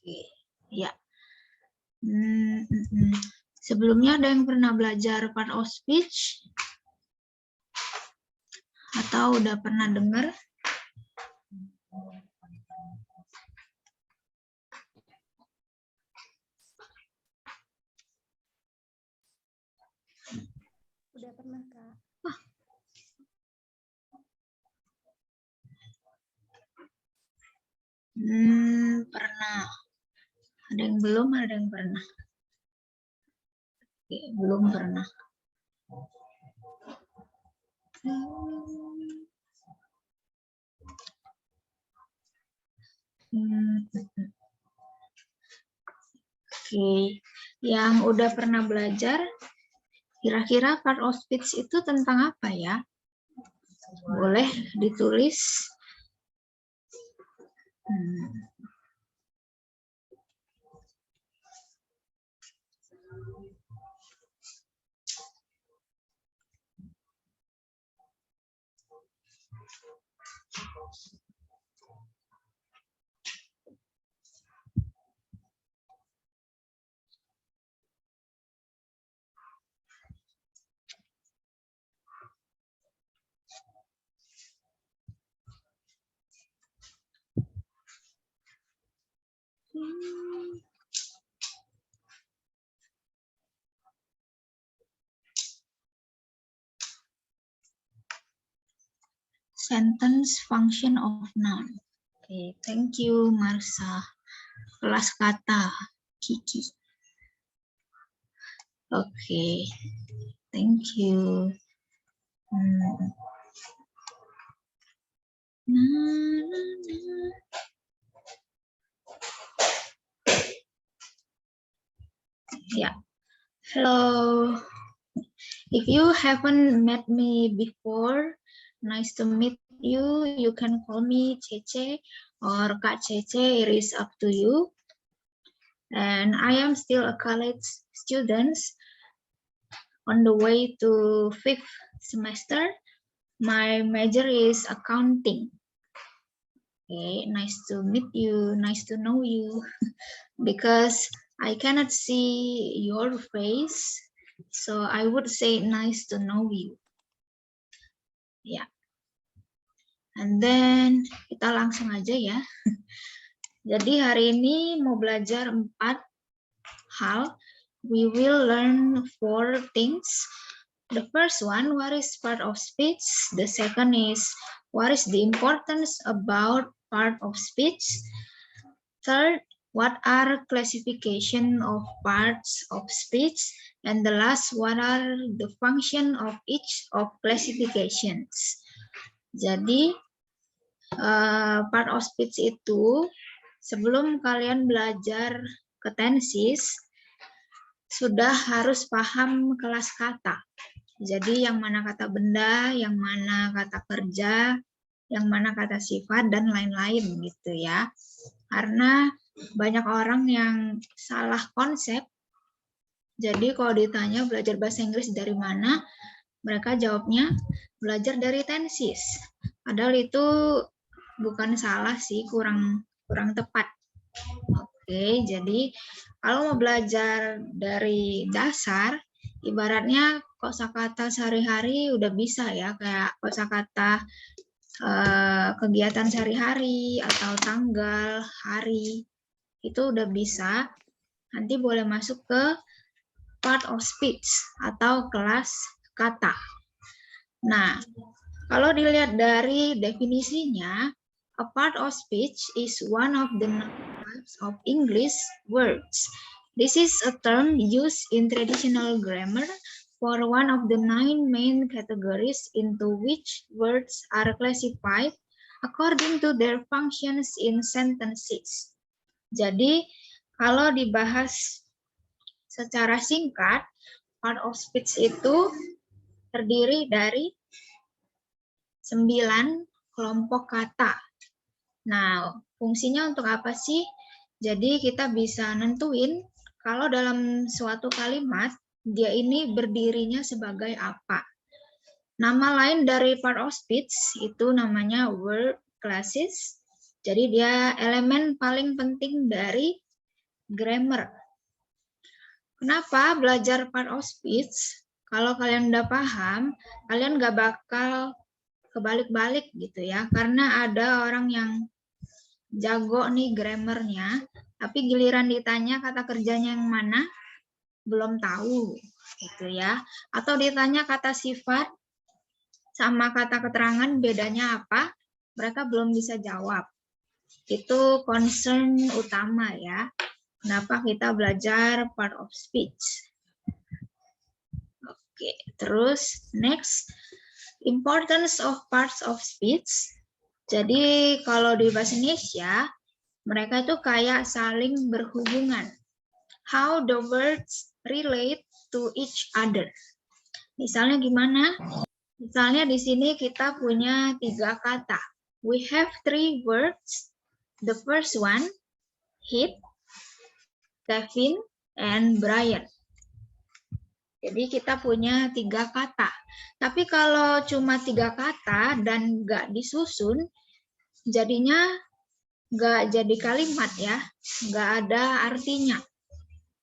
Oke, ya. Sebelumnya ada yang pernah belajar part of speech? Atau udah pernah dengar? Udah pernah, Kak. Pernah. Ada yang belum, ada yang pernah. Oke, belum pernah. Oke, yang udah pernah belajar, kira-kira part of speech itu tentang apa ya? Boleh ditulis. Sentence function of noun. Oke, thank you Marsha. Kelas kata Kiki. Oke, thank you. Yeah. Hello. If you haven't met me before, nice to meet you. You can call me Cece or Kak Cece. It is up to you. And I am still a college student on the way to 5th semester. My major is accounting. Okay, nice to meet you, nice to know you. Because I cannot see your face, so I would say nice to know you. Yeah. And then kita langsung aja ya. Jadi hari ini mau belajar 4 hal. We will learn 4 things. The first one, what is part of speech? The second is, what is the importance about part of speech? Third, what are classification of parts of speech? And the last, what are the function of each of classifications? Jadi, part of speech itu, sebelum kalian belajar ke tensis, sudah harus paham kelas kata. Jadi yang mana kata benda, yang mana kata kerja, yang mana kata sifat, dan lain-lain gitu ya. Karena banyak orang yang salah konsep. Jadi kalau ditanya belajar bahasa Inggris dari mana, mereka jawabnya belajar dari tensis. Padahal itu bukan salah sih, kurang tepat. Oke, jadi kalau mau belajar dari dasar, ibaratnya kosakata sehari-hari udah bisa ya, kayak kosakata kegiatan sehari-hari atau tanggal, hari, itu udah bisa. Nanti boleh masuk ke part of speech atau kelas kata. Nah, kalau dilihat dari definisinya, a part of speech is one of the types of English words. This is a term used in traditional grammar for one of the 9 main categories into which words are classified according to their functions in sentences. Jadi, kalau dibahas secara singkat, part of speech itu terdiri dari 9 kelompok kata. Nah, fungsinya untuk apa sih? Jadi kita bisa nentuin kalau dalam suatu kalimat, dia ini berdirinya sebagai apa. Nama lain dari part of speech itu namanya word classes. Jadi dia elemen paling penting dari grammar. Kenapa belajar part of speech? Kalau kalian udah paham, kalian nggak bakal kebalik-balik gitu ya. Karena ada orang yang jago nih grammarnya, tapi giliran ditanya kata kerjanya yang mana, belum tahu gitu ya. Atau ditanya kata sifat sama kata keterangan bedanya apa, mereka belum bisa jawab. Itu concern utama ya. Kenapa kita belajar part of speech. Oke, terus next, importance of parts of speech. Jadi kalau di bahasa Indonesia, mereka itu kayak saling berhubungan. How the words relate to each other. Misalnya gimana? Misalnya di sini kita punya 3 kata. We have 3 words. The first one, hit, Kevin, and Brian. Jadi kita punya 3 kata. Tapi kalau cuma 3 kata dan nggak disusun, jadinya nggak jadi kalimat ya. Nggak ada artinya.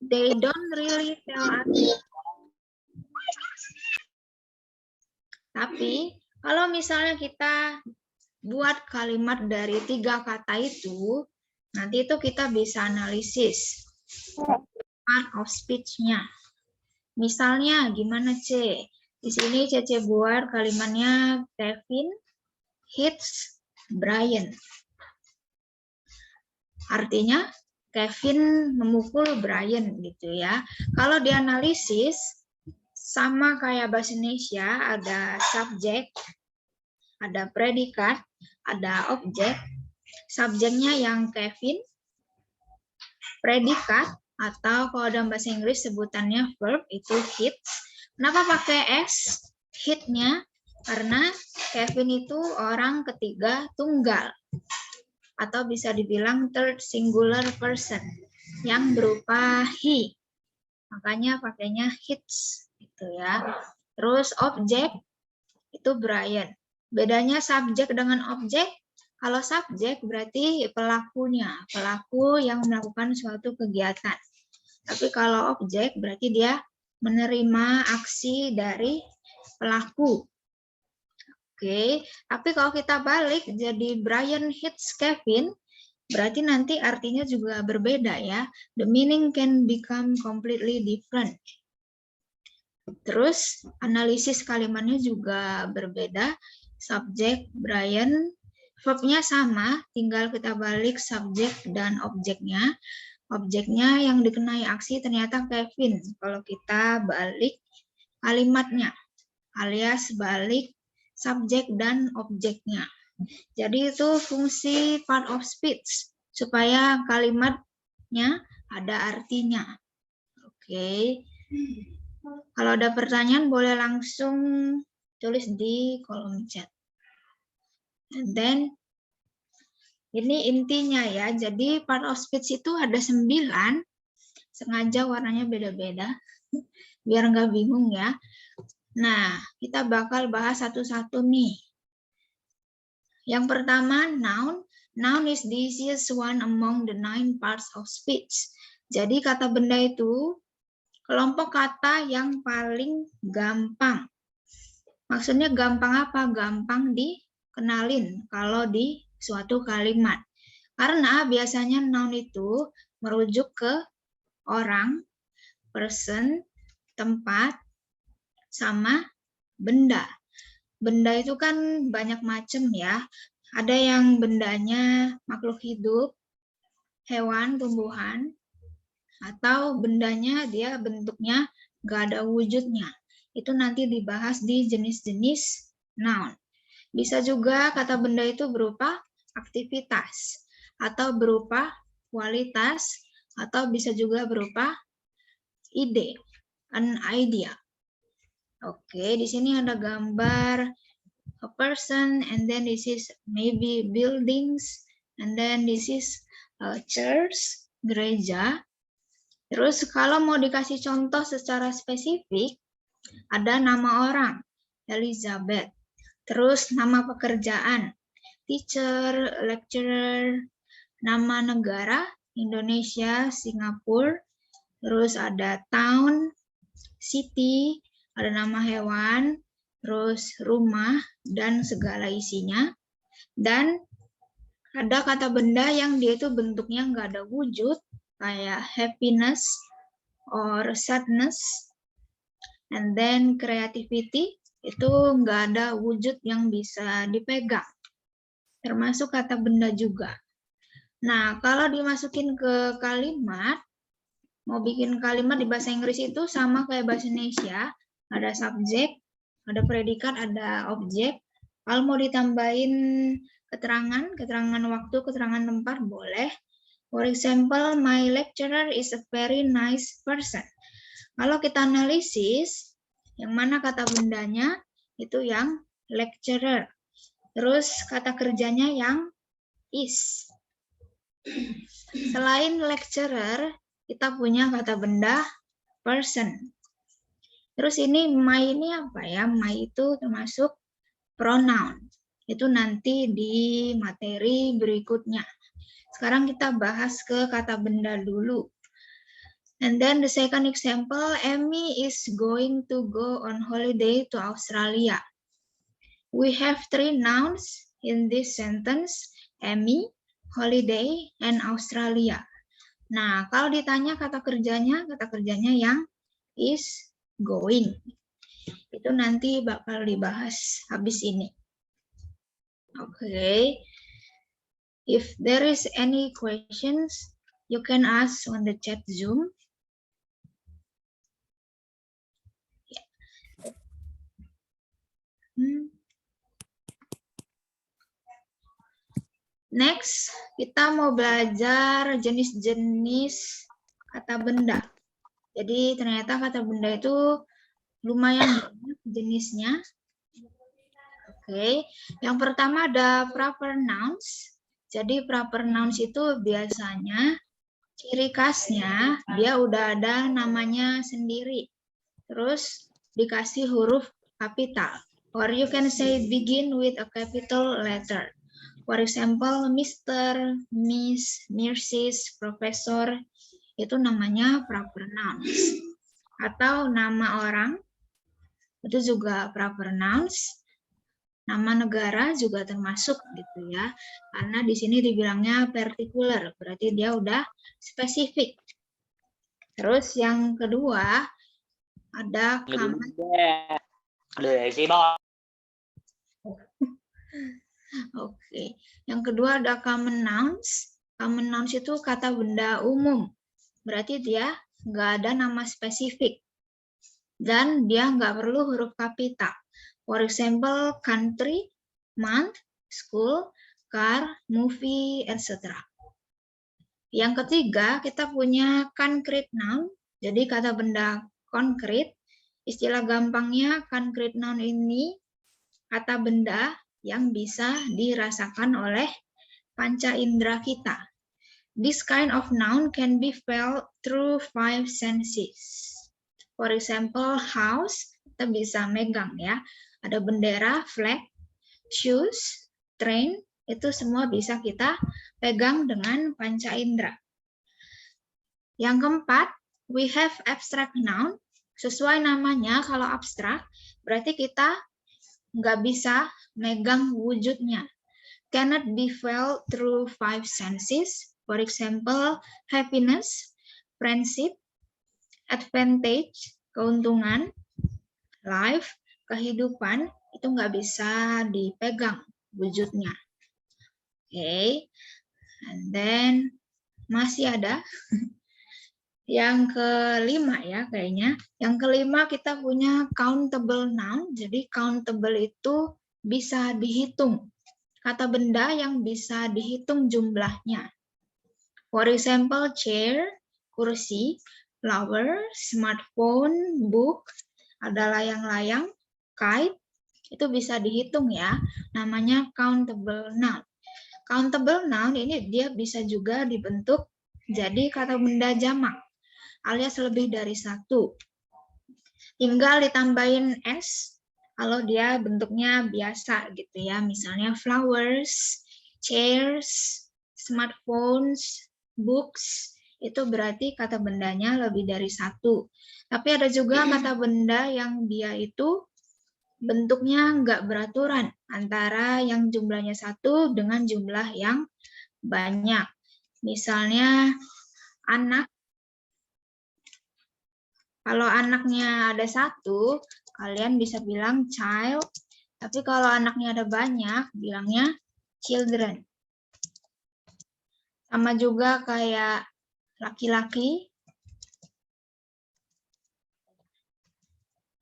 They don't really tell us. Tapi kalau misalnya kita buat kalimat dari 3 kata itu, nanti itu kita bisa analisis part of speech-nya. Misalnya gimana C? Di sini Cece buat kalimatnya Kevin hits Brian. Artinya Kevin memukul Brian gitu ya. Kalau dianalisis sama kayak bahasa Indonesia, ada subjek, ada predikat, ada objek. Subjeknya yang Kevin, predikat atau kalau dalam bahasa Inggris sebutannya verb itu hits. Kenapa pakai S? Hitnya karena Kevin itu orang ketiga tunggal atau bisa dibilang third singular person yang berupa he. Makanya pakainya hits gitu ya. Terus objek itu Brian. Bedanya subjek dengan objek, kalau subjek berarti pelakunya, pelaku yang melakukan suatu kegiatan. Tapi kalau objek berarti dia menerima aksi dari pelaku. Oke, tapi kalau kita balik jadi Brian hits Kevin, berarti nanti artinya juga berbeda ya. The meaning can become completely different. Terus analisis kalimatnya juga berbeda. Subjek Brian, verbnya sama, tinggal kita balik subjek dan objeknya. Objeknya yang dikenai aksi ternyata Kevin. Kalau kita balik kalimatnya, alias balik subjek dan objeknya. Jadi itu fungsi part of speech, supaya kalimatnya ada artinya. Oke. Kalau ada pertanyaan boleh langsung tulis di kolom chat. And then ini intinya ya. Jadi part of speech itu ada 9. Sengaja warnanya beda-beda biar nggak bingung ya. Nah, kita bakal bahas satu-satu nih. Yang pertama, noun. Noun is the easiest one among the 9 parts of speech. Jadi kata benda itu kelompok kata yang paling gampang. Maksudnya gampang apa? Gampang dikenalin kalau di suatu kalimat. Karena biasanya noun itu merujuk ke orang, person, tempat, sama benda. Benda itu kan banyak macam ya. Ada yang bendanya makhluk hidup, hewan, tumbuhan, atau bendanya dia bentuknya nggak ada wujudnya. Itu nanti dibahas di jenis-jenis noun. Bisa juga kata benda itu berupa aktivitas, atau berupa kualitas, atau bisa juga berupa ide, an idea. Oke, di sini ada gambar a person, and then this is maybe buildings, and then this is church, gereja. Terus kalau mau dikasih contoh secara spesifik, ada nama orang, Elizabeth. Terus nama pekerjaan, teacher, lecturer, nama negara, Indonesia, Singapura, terus ada town, city, ada nama hewan, terus rumah, dan segala isinya. Dan ada kata benda yang dia itu bentuknya nggak ada wujud, kayak happiness or sadness. And then creativity, itu nggak ada wujud yang bisa dipegang. Termasuk kata benda juga. Nah, kalau dimasukin ke kalimat, mau bikin kalimat di bahasa Inggris itu sama kayak bahasa Indonesia, ada subjek, ada predikat, ada objek. Kalau mau ditambahin keterangan waktu, keterangan tempat, boleh. For example, my lecturer is a very nice person. Kalau kita analisis, yang mana kata bendanya, itu yang lecturer. Terus kata kerjanya yang is. Selain lecturer, kita punya kata benda person. Terus ini my ini apa ya? My itu termasuk pronoun. Itu nanti di materi berikutnya. Sekarang kita bahas ke kata benda dulu. And then the second example, Amy is going to go on holiday to Australia. We have 3 nouns in this sentence, Amy, holiday, and Australia. Nah, kalau ditanya kata kerjanya yang is going. Itu nanti bakal dibahas habis ini. Okay. If there is any questions, you can ask on the chat Zoom. Next, kita mau belajar jenis-jenis kata benda. Jadi ternyata kata benda itu lumayan banyak jenisnya. Oke, yang pertama ada proper nouns. Jadi proper nouns itu biasanya ciri khasnya dia udah ada namanya sendiri. Terus dikasih huruf kapital. Or you can say begin with a capital letter. For example, Mr., Miss, Mrs., Professor, itu namanya proper nouns. Atau nama orang, itu juga proper nouns. Nama negara juga termasuk gitu ya. Karena di sini dibilangnya particular, berarti dia udah spesifik. Terus yang kedua, ada common. Oke, yang kedua ada common nouns. Common nouns itu kata benda umum. Berarti dia nggak ada nama spesifik. Dan dia nggak perlu huruf kapital. For example, country, month, school, car, movie, etc. Yang ketiga, kita punya concrete noun. Jadi kata benda konkret. Istilah gampangnya concrete noun ini kata benda yang bisa dirasakan oleh panca indera kita. This kind of noun can be felt through 5 senses. For example, house, kita bisa megang ya. Ada bendera, flag, shoes, train, itu semua bisa kita pegang dengan panca indera. Yang keempat, we have abstract noun. Sesuai namanya, kalau abstrak, berarti kita nggak bisa megang wujudnya. Cannot be felt through 5 senses. For example, happiness, friendship, advantage, keuntungan, life, kehidupan, itu nggak bisa dipegang wujudnya. Oke, and then masih ada yang kelima ya kayaknya. Yang kelima kita punya countable noun. Jadi countable itu bisa dihitung. Kata benda yang bisa dihitung jumlahnya. For example, chair, kursi, flower, smartphone, book, ada layang-layang, kite, itu bisa dihitung ya. Namanya countable noun. Countable noun ini dia bisa juga dibentuk jadi kata benda jamak, alias lebih dari satu. Tinggal ditambahin s, kalau dia bentuknya biasa gitu ya. Misalnya flowers, chairs, smartphones, books, itu berarti kata bendanya lebih dari satu. Tapi ada juga kata benda yang dia itu bentuknya nggak beraturan antara yang jumlahnya satu dengan jumlah yang banyak. Misalnya anak, kalau anaknya ada satu, kalian bisa bilang child, tapi kalau anaknya ada banyak, bilangnya children. Sama juga kayak laki-laki,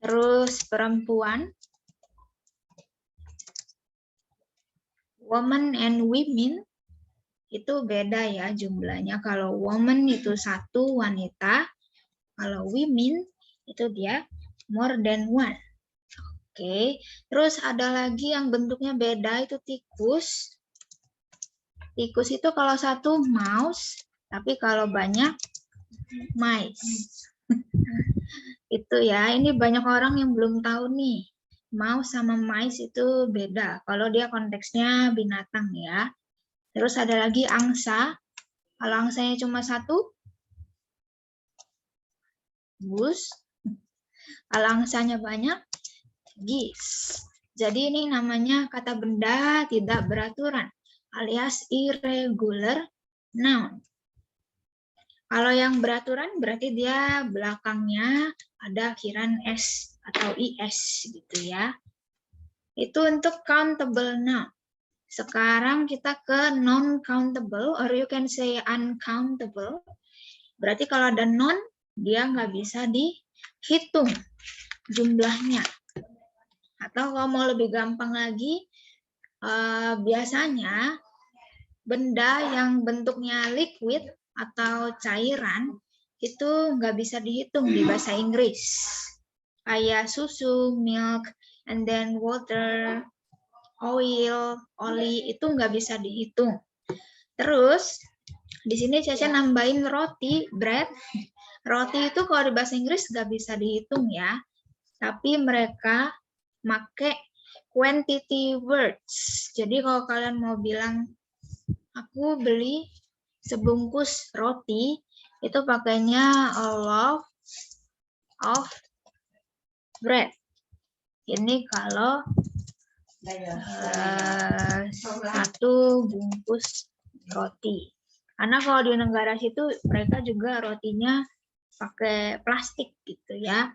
terus perempuan, woman and women, itu beda ya jumlahnya. Kalau woman itu satu wanita, kalau women itu dia more than one. Oke, terus ada lagi yang bentuknya beda, itu tikus. Tikus itu kalau satu mouse, tapi kalau banyak mice. Itu ya, ini banyak orang yang belum tahu nih. Mouse sama mice itu beda. Kalau dia konteksnya binatang ya. Terus ada lagi angsa. Kalau angsanya cuma satu, goose. Kalau angsanya banyak, geese. Jadi ini namanya kata benda tidak beraturan, alias irregular noun. Kalau yang beraturan berarti dia belakangnya ada akhiran S atau IS gitu ya. Itu untuk countable noun. Sekarang kita ke non-countable, or you can say uncountable. Berarti kalau ada non, dia nggak bisa dihitung jumlahnya. Atau kalau mau lebih gampang lagi, biasanya benda yang bentuknya liquid atau cairan itu nggak bisa dihitung di bahasa Inggris. Kayak susu, milk, and then water, oil, oli, itu nggak bisa dihitung. Terus di sini Caca nambahin roti, bread. Roti itu kalau di bahasa Inggris nggak bisa dihitung ya. Tapi mereka make quantity words. Jadi kalau kalian mau bilang, aku beli sebungkus roti, itu pakainya a loaf of bread. Ini kalau satu bungkus roti. Karena kalau di negara situ mereka juga rotinya pakai plastik gitu ya.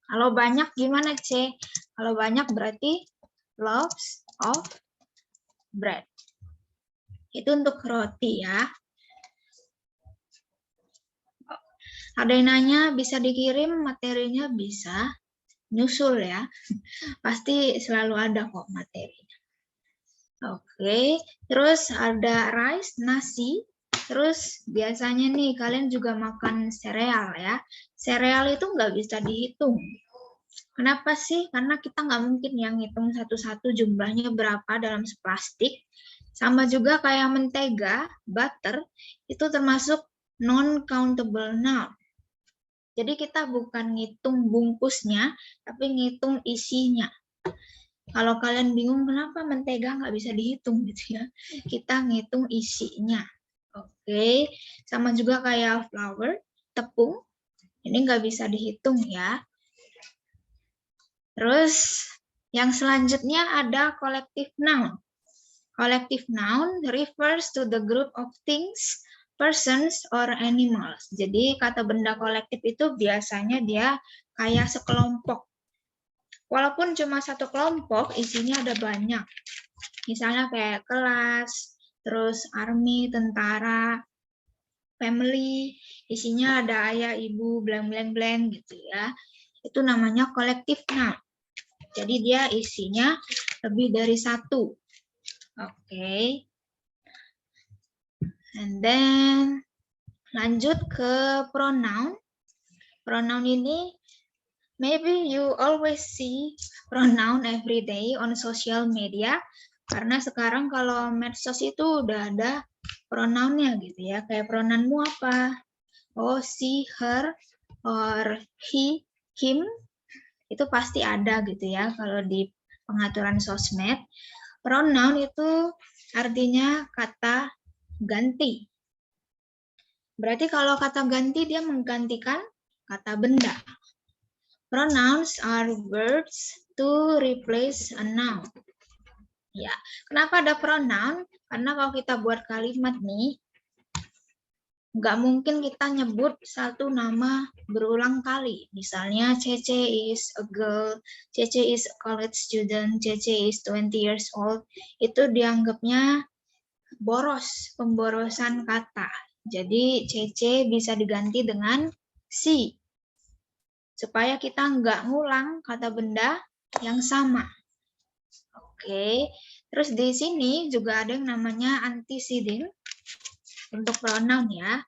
Kalau banyak gimana, C? Kalau banyak berarti loaves of bread. Itu untuk roti ya. Ada yang nanya bisa dikirim materinya, bisa. Nyusul ya. Pasti selalu ada kok materinya. Oke, terus ada rice, nasi. Terus biasanya nih kalian juga makan sereal ya. Sereal itu nggak bisa dihitung. Kenapa sih? Karena kita nggak mungkin yang ngitung satu-satu jumlahnya berapa dalam seplastik. Sama juga kayak mentega, butter, itu termasuk non-countable noun. Jadi kita bukan ngitung bungkusnya, tapi ngitung isinya. Kalau kalian bingung kenapa mentega nggak bisa dihitung gitu ya, kita ngitung isinya. Oke, sama juga kayak flour, tepung, ini nggak bisa dihitung ya. Terus yang selanjutnya ada collective noun. Collective noun refers to the group of things, persons, or animals. Jadi kata benda kolektif itu biasanya dia kayak sekelompok. Walaupun cuma satu kelompok, isinya ada banyak. Misalnya kayak kelas, terus army, tentara, family, isinya ada ayah, ibu, blank gitu ya. Itu namanya collective noun. Jadi dia isinya lebih dari satu. Oke. And then lanjut ke pronoun. Pronoun ini maybe you always see pronoun every day on social media. Karena sekarang kalau medsos itu udah ada pronounnya gitu ya. Kayak pronounmu apa? Oh, she, her, or he, him. Itu pasti ada gitu ya kalau di pengaturan sosmed. Pronoun itu artinya kata ganti. Berarti kalau kata ganti dia menggantikan kata benda. Pronouns are words to replace a noun. Ya, kenapa ada pronoun? Karena kalau kita buat kalimat nih, nggak mungkin kita nyebut satu nama berulang kali. Misalnya Cece is a girl, Cece is a college student, Cece is 20 years old. Itu dianggapnya boros, pemborosan kata. Jadi Cece bisa diganti dengan si. Supaya kita nggak ngulang kata benda yang sama. Oke, terus di sini juga ada yang namanya antecedent. Untuk pronoun ya.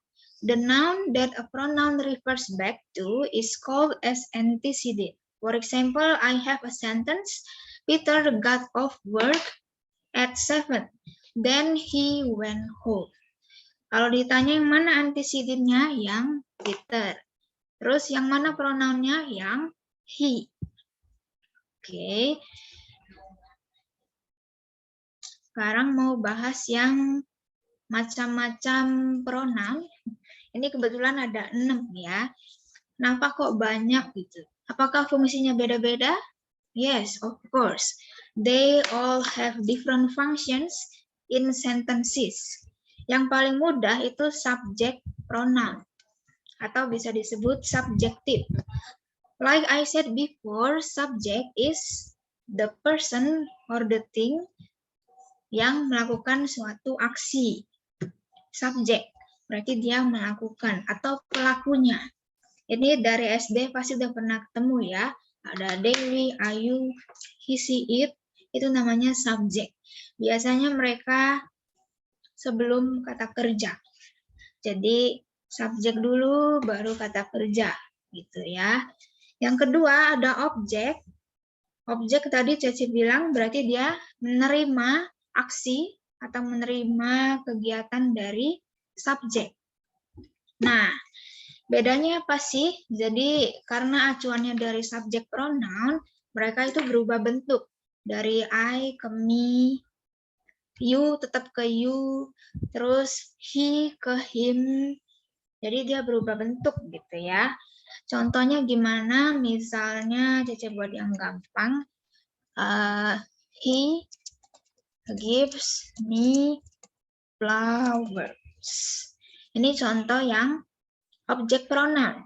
The noun that a pronoun refers back to is called as antecedent. For example, I have a sentence, Peter got off work at 7. Then he went home. Kalau ditanya yang mana antecedentnya, yang Peter. Terus yang mana pronounnya, yang he. Oke. Sekarang mau bahas yang macam-macam pronoun. Ini kebetulan ada 6 ya. Kenapa kok banyak gitu? Apakah fungsinya beda-beda? Yes, of course. They all have different functions in sentences. Yang paling mudah itu subject pronoun. Atau bisa disebut subjective. Like I said before, subject is the person or the thing yang melakukan suatu aksi. Subjek, berarti dia melakukan atau pelakunya. Ini dari SD pasti udah pernah ketemu ya. Ada Dewi, Ayu, he, she, it, itu namanya subjek. Biasanya mereka sebelum kata kerja. Jadi subjek dulu baru kata kerja gitu ya. Yang kedua ada objek. Objek tadi Ceci bilang berarti dia menerima aksi atau menerima kegiatan dari subjek. Nah, bedanya apa sih? Jadi, karena acuannya dari subjek pronoun, mereka itu berubah bentuk. Dari I ke me, you tetap ke you, terus he ke him. Jadi, dia berubah bentuk gitu ya. Contohnya gimana? Misalnya, Cece buat yang gampang. He gives me flowers. Ini contoh yang objek pronoun.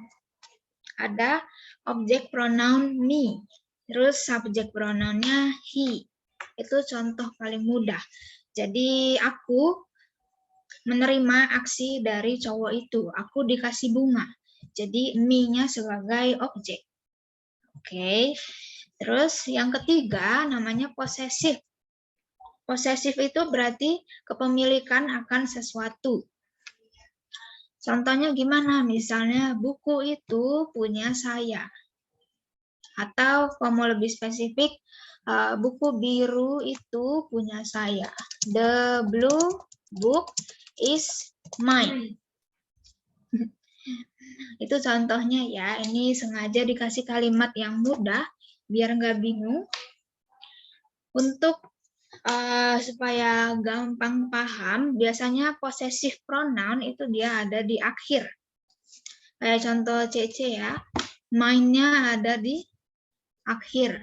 Ada objek pronoun me. Terus subjek pronounnya he. Itu contoh paling mudah. Jadi aku menerima aksi dari cowok itu. Aku dikasih bunga. Jadi me-nya sebagai objek. Oke. Terus yang ketiga namanya possessive. Possessive itu berarti kepemilikan akan sesuatu. Contohnya gimana? Misalnya buku itu punya saya. Atau kalau mau lebih spesifik, buku biru itu punya saya. The blue book is mine. Itu contohnya ya. Ini sengaja dikasih kalimat yang mudah biar nggak bingung. Untuk supaya gampang paham, biasanya possessive pronoun itu dia ada di akhir. Kayak contoh Cece ya, mine-nya ada di akhir.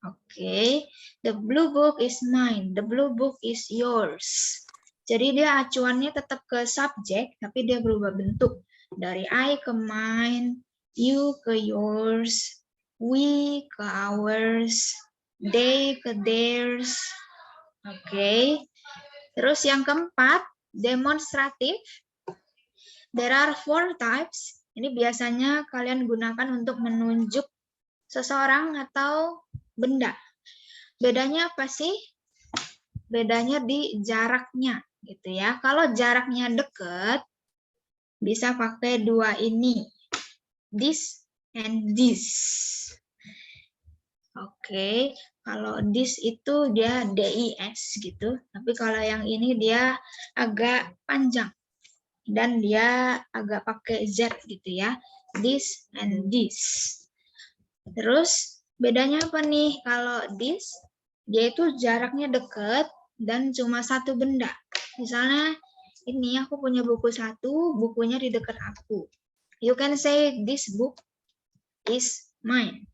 Oke, the blue book is mine, the blue book is yours. Jadi dia acuannya tetap ke subjek, tapi dia berubah bentuk. Dari I ke mine, you ke yours, we ke ours, they ke theirs. Oke. Terus yang keempat, demonstrative. There are 4 types. Ini biasanya kalian gunakan untuk menunjuk seseorang atau benda. Bedanya apa sih? Bedanya di jaraknya gitu ya. Kalau jaraknya dekat, bisa pakai 2 ini. This and this. Oke, kalau this itu dia DIS gitu, tapi kalau yang ini dia agak panjang dan dia agak pakai Z gitu ya, this and this. Terus bedanya apa nih? Kalau this, dia itu jaraknya dekat dan cuma satu benda. Misalnya ini aku punya buku satu, bukunya di dekat aku. You can say this book is mine.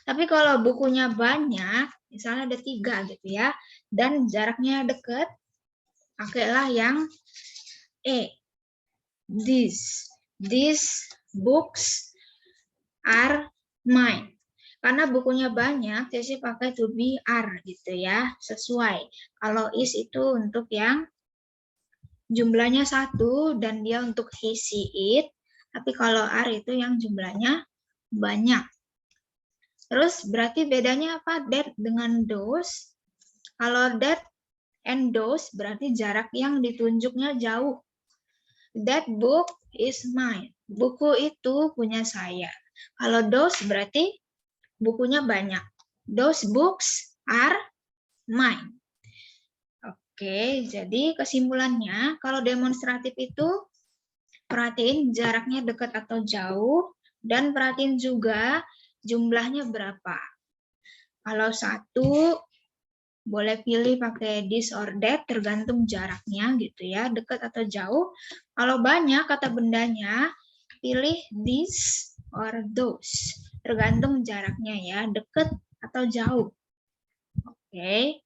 Tapi kalau bukunya banyak, misalnya ada 3 gitu ya, dan jaraknya dekat, pakailah yang E. These books are mine. Karena bukunya banyak, jadi pakai to be are gitu ya, sesuai. Kalau is itu untuk yang jumlahnya 1 dan dia untuk he, she, it. Tapi kalau are itu yang jumlahnya banyak. Terus berarti bedanya apa? That dengan those. Kalau that and those berarti jarak yang ditunjuknya jauh. That book is mine. Buku itu punya saya. Kalau those berarti bukunya banyak. Those books are mine. Oke, jadi kesimpulannya kalau demonstratif itu perhatiin jaraknya dekat atau jauh dan perhatiin juga jumlahnya berapa. Kalau 1 boleh pilih pakai this or that tergantung jaraknya gitu ya, dekat atau jauh. Kalau banyak kata bendanya pilih this or those. Tergantung jaraknya ya, dekat atau jauh. Oke.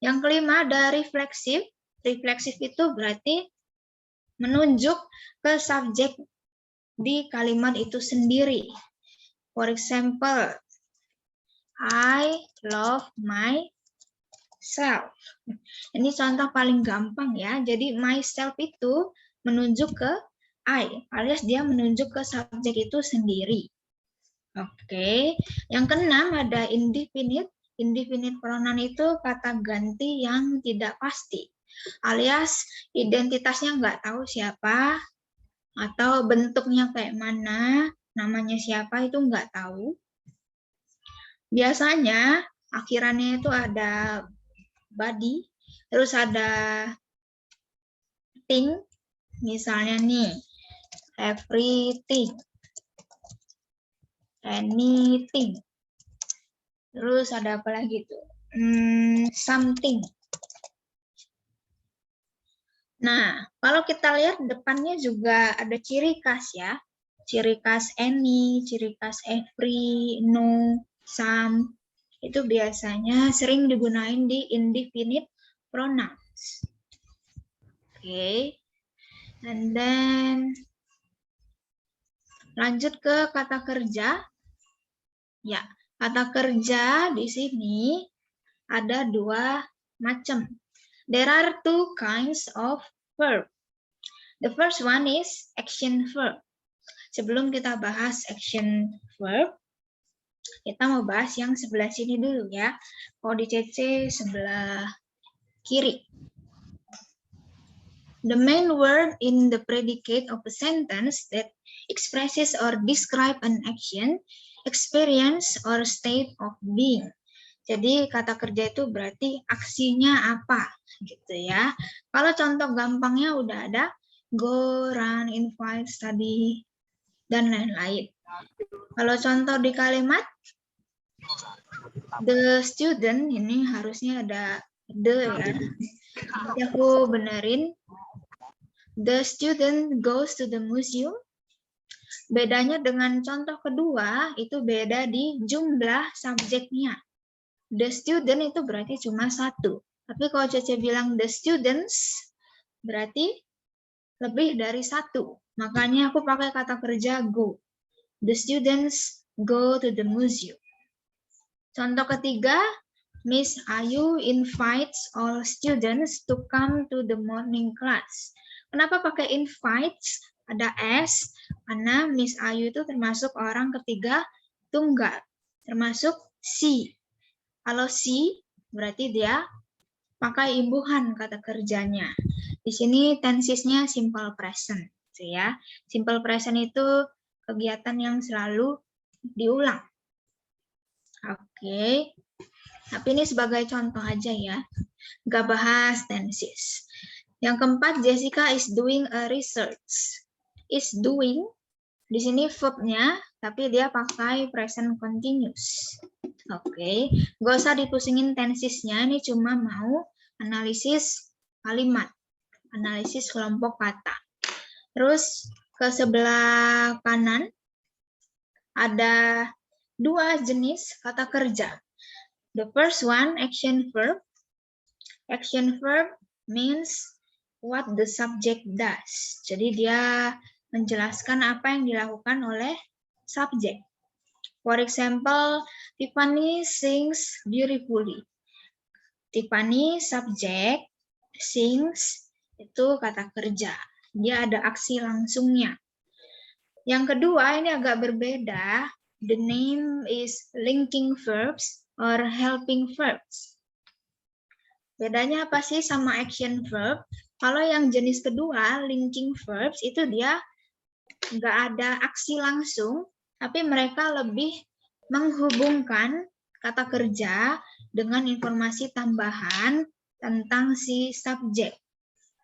Yang kelima ada refleksif. Refleksif itu berarti menunjuk ke subjek di kalimat itu sendiri. For example, I love myself. Ini contoh paling gampang ya. Jadi myself itu menunjuk ke I, alias dia menunjuk ke subjek itu sendiri. Oke, yang keenam ada indefinite. Indefinite pronoun itu kata ganti yang tidak pasti, alias identitasnya nggak tahu siapa, atau bentuknya kayak mana, namanya siapa itu nggak tahu. Biasanya akhirannya itu ada body, terus ada thing, misalnya nih, everything, anything. Terus ada apa lagi tuh? Something. Nah, kalau kita lihat depannya juga ada ciri khas ya. Ciri khas any, ciri khas every, no, some. Itu biasanya sering digunain di indefinite pronouns. Oke. And then lanjut ke kata kerja. Ya, kata kerja di sini ada 2 macam. There are 2 kinds of verb. The first one is action verb. Sebelum kita bahas action verb, kita mau bahas yang sebelah sini dulu ya. Kalau di CC sebelah kiri. The main word in the predicate of a sentence that expresses or describe an action, experience, or state of being. Jadi kata kerja itu berarti aksinya apa gitu ya. Kalau contoh gampangnya udah ada go, run, invite, study, dan lain-lain. Kalau contoh di kalimat the student, ini harusnya ada the ya. Nanti aku benerin. The student goes to the museum. Bedanya dengan contoh kedua itu beda di jumlah subjeknya. The student itu berarti cuma 1. Tapi kalau Cece bilang the students, berarti lebih dari 1. Makanya aku pakai kata kerja go. The students go to the museum. Contoh ketiga, Miss Ayu invites all students to come to the morning class. Kenapa pakai invites? Ada S, karena Miss Ayu itu termasuk orang ketiga tunggal, termasuk she. Kalau she, berarti dia pakai imbuhan kata kerjanya. Di sini tensesnya simple present, ya. Simple present itu kegiatan yang selalu diulang. Oke. Tapi ini sebagai contoh aja ya. Nggak bahas tenses. Yang keempat, Jessica is doing a research. Is doing, di sini verb-nya, tapi dia pakai present continuous. Oke, nggak usah dipusingin tensesnya, ini cuma mau analisis kalimat. analisis kelompok kata. Terus ke sebelah kanan ada dua jenis kata kerja. The first one, action verb. Action verb means what the subject does. Jadi dia menjelaskan apa yang dilakukan oleh subjek. For example, Tiffany sings beautifully. Tiffany subjek, sings itu kata kerja. Dia ada aksi langsungnya. Yang kedua ini agak berbeda. The name is linking verbs or helping verbs. Bedanya apa sih sama action verb? Kalau yang jenis kedua, linking verbs, itu dia nggak ada aksi langsung, tapi mereka lebih menghubungkan kata kerja dengan informasi tambahan tentang si subjek.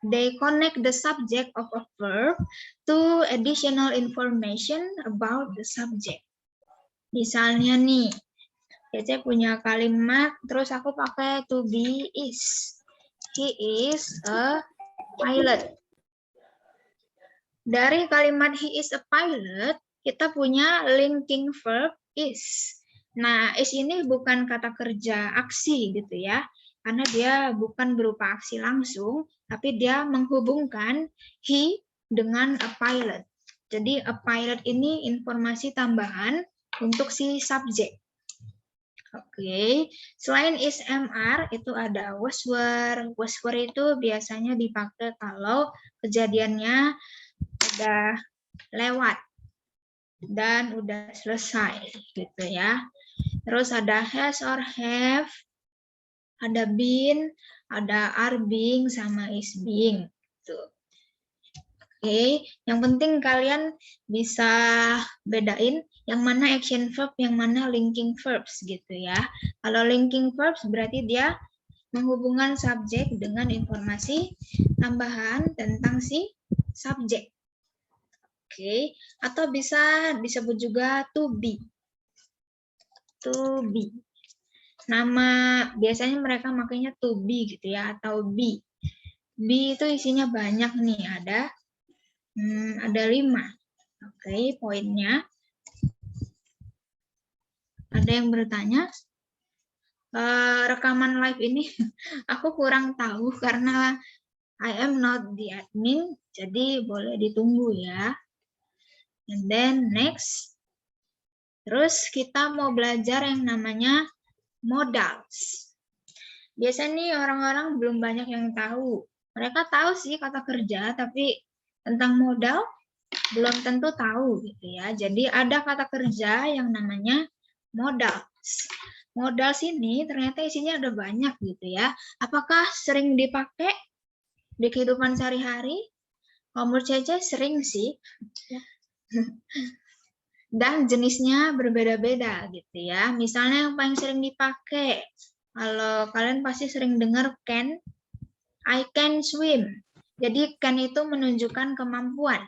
They connect the subject of a verb to additional information about the subject. Misalnya nih, Cece punya kalimat, terus aku pakai to be is. He is a pilot. Dari kalimat he is a pilot, kita punya linking verb is. Nah, is ini bukan kata kerja aksi gitu ya, karena dia bukan berupa aksi langsung, tapi dia menghubungkan he dengan a pilot. Jadi a pilot ini informasi tambahan untuk si subjek. Oke, selain is MR itu ada was were. Was were itu biasanya dipakai kalau kejadiannya udah lewat dan udah selesai gitu ya. Terus ada has or have, ada been, ada are being sama is being. Tuh. Oke, yang penting kalian bisa bedain yang mana action verb, yang mana linking verbs gitu ya. Kalau linking verbs berarti dia menghubungkan subjek dengan informasi tambahan tentang si subjek. Oke, atau bisa disebut juga to be. To be. Nama biasanya mereka makanya to be gitu ya, atau be. Be itu isinya banyak nih, ada 5. Oke, poinnya. Ada yang bertanya? Rekaman live ini aku kurang tahu karena I am not the admin, jadi boleh ditunggu ya. And then next. Terus kita mau belajar yang namanya modals. Biasanya nih orang-orang belum banyak yang tahu. Mereka tahu sih kata kerja, tapi tentang modal belum tentu tahu gitu ya. Jadi ada kata kerja yang namanya modals. Modals ini ternyata isinya ada banyak gitu ya. Apakah sering dipakai di kehidupan sehari-hari? Kalau menurut Cece sering sih. Dan jenisnya berbeda-beda gitu ya. Misalnya yang paling sering dipakai, kalau kalian pasti sering dengar can, I can swim. Jadi can itu menunjukkan kemampuan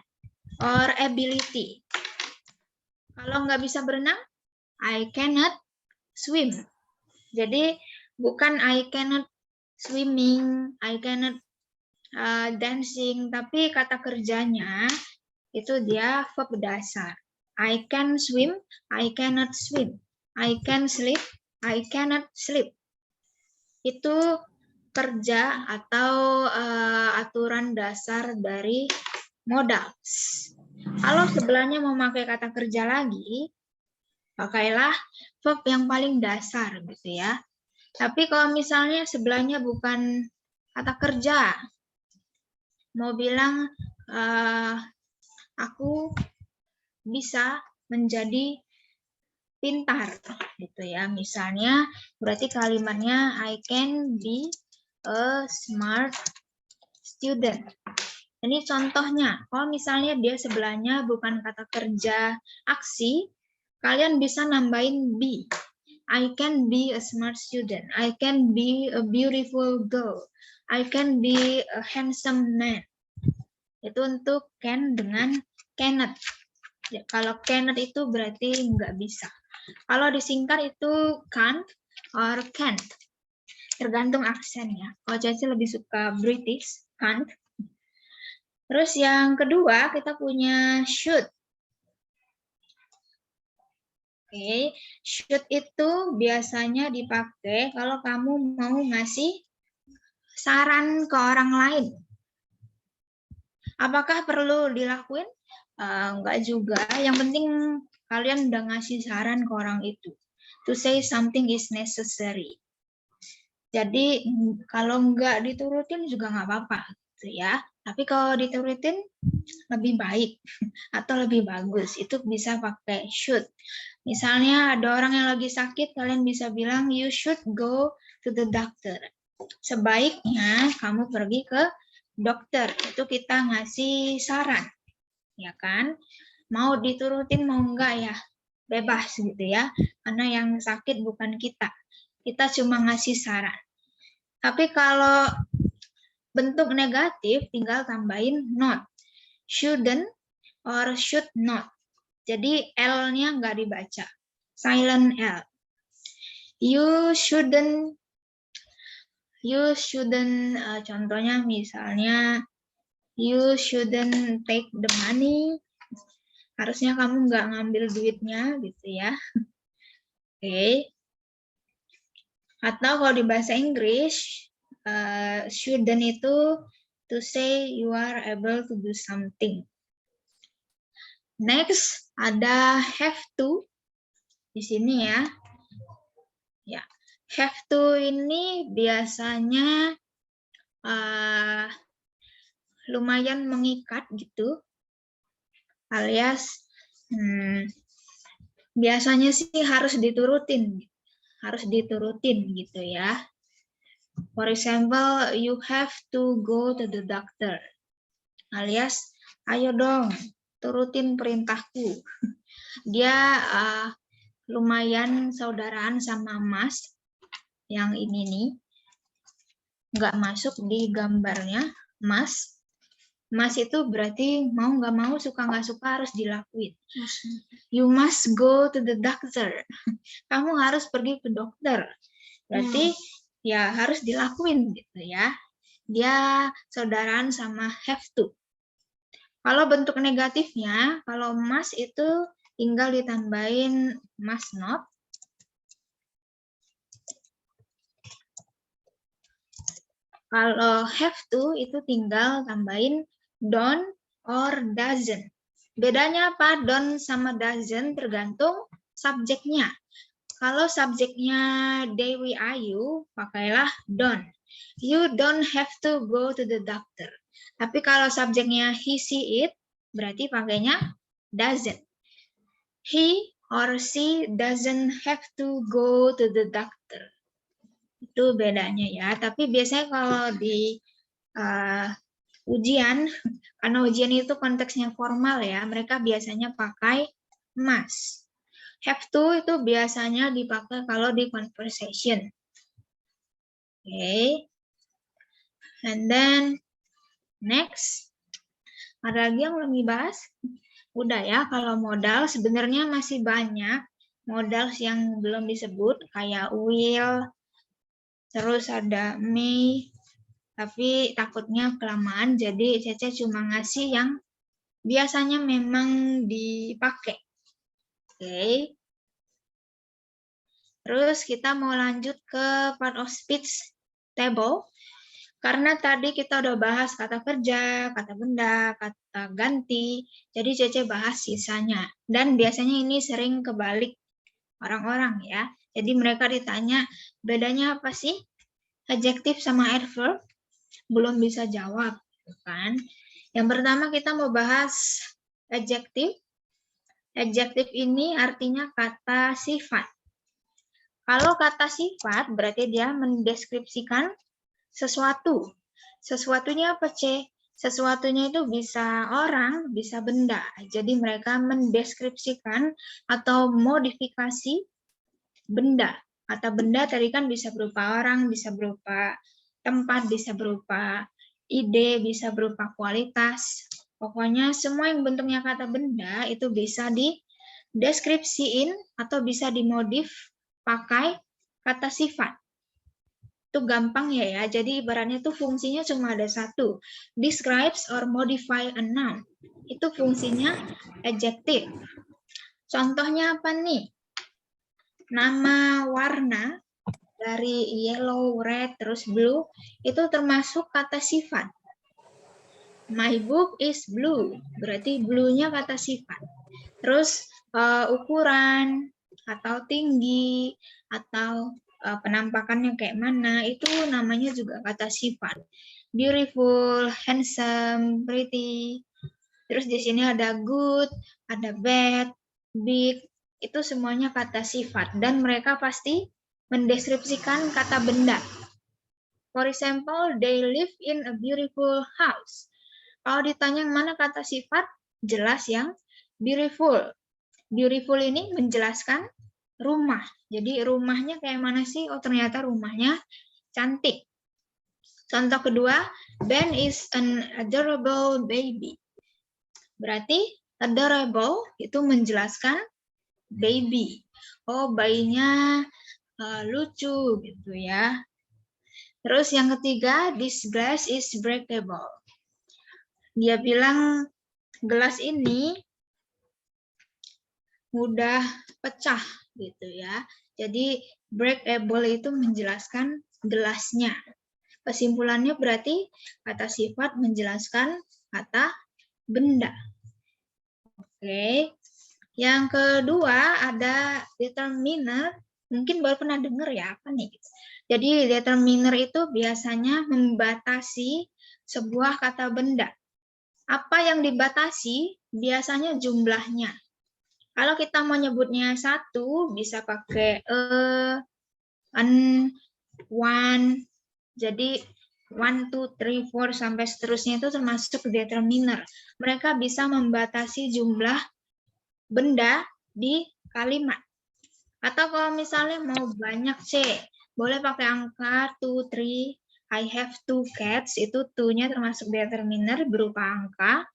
or ability. Kalau nggak bisa berenang, I cannot swim. Jadi bukan I cannot swimming, I cannot dancing, tapi kata kerjanya itu dia verb dasar. I can swim, I cannot swim. I can sleep, I cannot sleep. Itu kerja atau aturan dasar dari modals. Kalau sebelahnya memakai kata kerja lagi, pakailah verb yang paling dasar gitu ya. Tapi kalau misalnya sebelahnya bukan kata kerja, mau bilang aku bisa menjadi pintar gitu ya. Misalnya berarti kalimatnya I can be a smart student. Ini contohnya. Kalau misalnya dia sebelahnya bukan kata kerja aksi, kalian bisa nambahin be. I can be a smart student. I can be a beautiful girl. I can be a handsome man. Itu untuk can dengan cannot. Ya, kalau cannot itu berarti nggak bisa. Kalau disingkat itu can't or can't. Tergantung aksennya. Kalau Caca lebih suka British, can't. Terus yang kedua kita punya should. Oke, should itu biasanya dipakai kalau kamu mau ngasih saran ke orang lain. Apakah perlu dilakuin? Enggak juga. Yang penting kalian udah ngasih saran ke orang itu. To say something is necessary. Jadi kalau enggak diturutin juga nggak apa-apa, gitu ya. Tapi kalau diturutin lebih baik atau lebih bagus, itu bisa pakai should. Misalnya ada orang yang lagi sakit, kalian bisa bilang you should go to the doctor. Sebaiknya kamu pergi ke dokter. Itu kita ngasih saran, ya kan? Mau diturutin mau enggak ya, bebas gitu ya. Karena yang sakit bukan kita. Kita cuma ngasih saran. Tapi kalau bentuk negatif tinggal tambahin not. Shouldn't or should not. Jadi L-nya nggak dibaca. Silent L. You shouldn't, contohnya misalnya, you shouldn't take the money. Harusnya kamu nggak ngambil duitnya, gitu ya. Oke. Atau kalau di bahasa Inggris, shouldn't itu to say you are able to do something. Next, ada have to di sini ya. Ya, have to ini biasanya lumayan mengikat gitu, alias biasanya sih harus diturutin gitu ya. For example, you have to go to the doctor, alias ayo dong turutin perintahku. Dia lumayan saudaraan sama Mas yang ini nih, nggak masuk di gambarnya Mas. Mas itu berarti mau nggak mau, suka nggak suka harus dilakuin. You must go to the doctor. Kamu harus pergi ke dokter. Berarti ya harus dilakuin gitu ya. Dia saudaraan sama have to. Kalau bentuk negatifnya, kalau must itu tinggal ditambahin must not. Kalau have to itu tinggal tambahin don't or doesn't. Bedanya apa? Don't sama doesn't tergantung subjeknya. Kalau subjeknya Dewi Ayu, pakailah don't. You don't have to go to the doctor. Tapi kalau subjeknya he, she, it, berarti pakainya doesn't. He or she doesn't have to go to the doctor. Itu bedanya ya. Tapi biasanya kalau di ujian, karena ujian itu konteksnya formal ya, mereka biasanya pakai must. Have to itu biasanya dipakai kalau di conversation. Okay. And then next, ada lagi yang belum dibahas? Udah ya, kalau modal sebenarnya masih banyak modal yang belum disebut, kayak will, terus ada may, tapi takutnya kelamaan, jadi Cece cuma ngasih yang biasanya memang dipakai. Oke. Terus kita mau lanjut ke part of speech table. Karena tadi kita udah bahas kata kerja, kata benda, kata ganti. Jadi Cece bahas sisanya. Dan biasanya ini sering kebalik orang-orang ya. Jadi mereka ditanya, bedanya apa sih? Adjektif sama adverb? Belum bisa jawab, kan? Yang pertama kita mau bahas adjektif. Adjektif ini artinya kata sifat. Kalau kata sifat berarti dia mendeskripsikan sesuatu. Sesuatunya apa, C? Sesuatunya itu bisa orang, bisa benda. Jadi mereka mendeskripsikan atau modifikasi benda. Kata benda tadi kan bisa berupa orang, bisa berupa tempat, bisa berupa ide, bisa berupa kualitas. Pokoknya semua yang bentuknya kata benda itu bisa dideskripsiin atau bisa dimodif pakai kata sifat. Itu gampang ya. Jadi ibaratnya tuh fungsinya cuma ada satu. Describes or modify a noun. Itu fungsinya adjective. Contohnya apa nih? Nama warna dari yellow, red, terus blue itu termasuk kata sifat. My book is blue. Berarti blue-nya kata sifat. Terus ukuran atau tinggi atau penampakannya kayak mana itu namanya juga kata sifat. Beautiful, handsome, pretty. Terus di sini ada good, ada bad, big. Itu semuanya kata sifat dan mereka pasti mendeskripsikan kata benda. For example, they live in a beautiful house. Kalau ditanya yang mana kata sifat, jelas yang beautiful. Beautiful ini menjelaskan rumah. Jadi rumahnya kayak mana sih? Oh, ternyata rumahnya cantik. Contoh kedua, Ben is an adorable baby. Berarti adorable itu menjelaskan baby. Oh, bayinya lucu gitu ya. Terus yang ketiga, this glass is breakable. Dia bilang gelas ini mudah pecah gitu ya. Jadi breakable itu menjelaskan gelasnya. Kesimpulannya berarti kata sifat menjelaskan kata benda. Oke. Yang kedua ada determiner. Mungkin baru pernah dengar ya apa nih? Jadi determiner itu biasanya membatasi sebuah kata benda. Apa yang dibatasi biasanya jumlahnya. Kalau kita mau nyebutnya satu, bisa pakai an, one. Jadi 1, 2, 3, 4 sampai seterusnya itu termasuk determiner. Mereka bisa membatasi jumlah benda di kalimat. Atau kalau misalnya mau banyak C, boleh pakai angka 2, 3. I have 2 cats, itu 2-nya termasuk determiner berupa angka.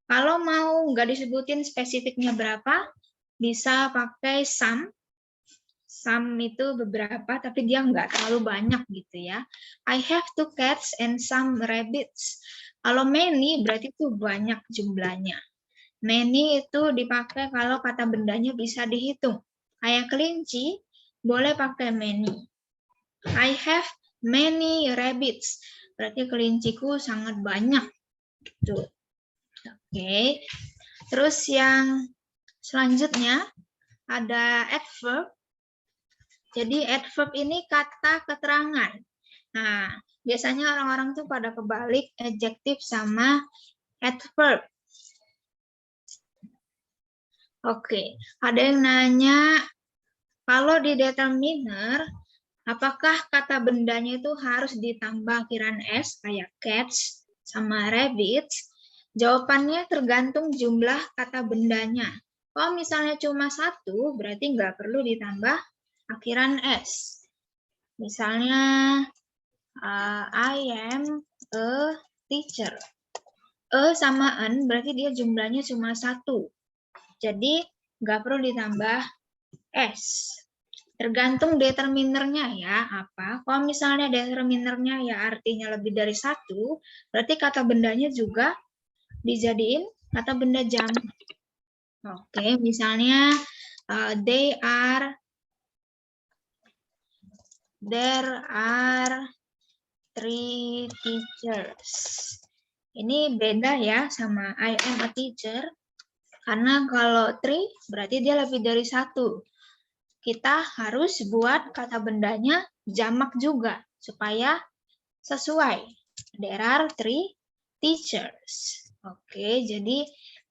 Kalau mau nggak disebutin spesifiknya berapa, bisa pakai some. Some itu beberapa, tapi dia nggak terlalu banyak gitu ya. I have 2 cats and some rabbits. Kalau many berarti itu banyak jumlahnya. Many itu dipakai kalau kata bendanya bisa dihitung. Kayak kelinci, boleh pakai many. I have many rabbits. Berarti kelinciku sangat banyak. Gitu. Oke. Terus yang selanjutnya ada adverb. Jadi adverb ini kata keterangan. Nah, biasanya orang-orang tuh pada kebalik adjective sama adverb. Oke, ada yang nanya, kalau di determiner, apakah kata bendanya itu harus ditambah akhiran S, kayak cats sama rabbits? Jawabannya tergantung jumlah kata bendanya. Kalau misalnya cuma satu, berarti nggak perlu ditambah akhiran S. Misalnya, I am a teacher. E sama an berarti dia jumlahnya cuma satu. Jadi, nggak perlu ditambah S. Tergantung determinernya ya, apa. Kalau misalnya determinernya ya artinya lebih dari satu, berarti kata bendanya juga dijadiin kata benda jamak. Oke, misalnya there are 3 teachers. Ini beda ya sama I am a teacher. Karena kalau 3 berarti dia lebih dari satu. Kita harus buat kata bendanya jamak juga supaya sesuai. There are 3 teachers. Oke, jadi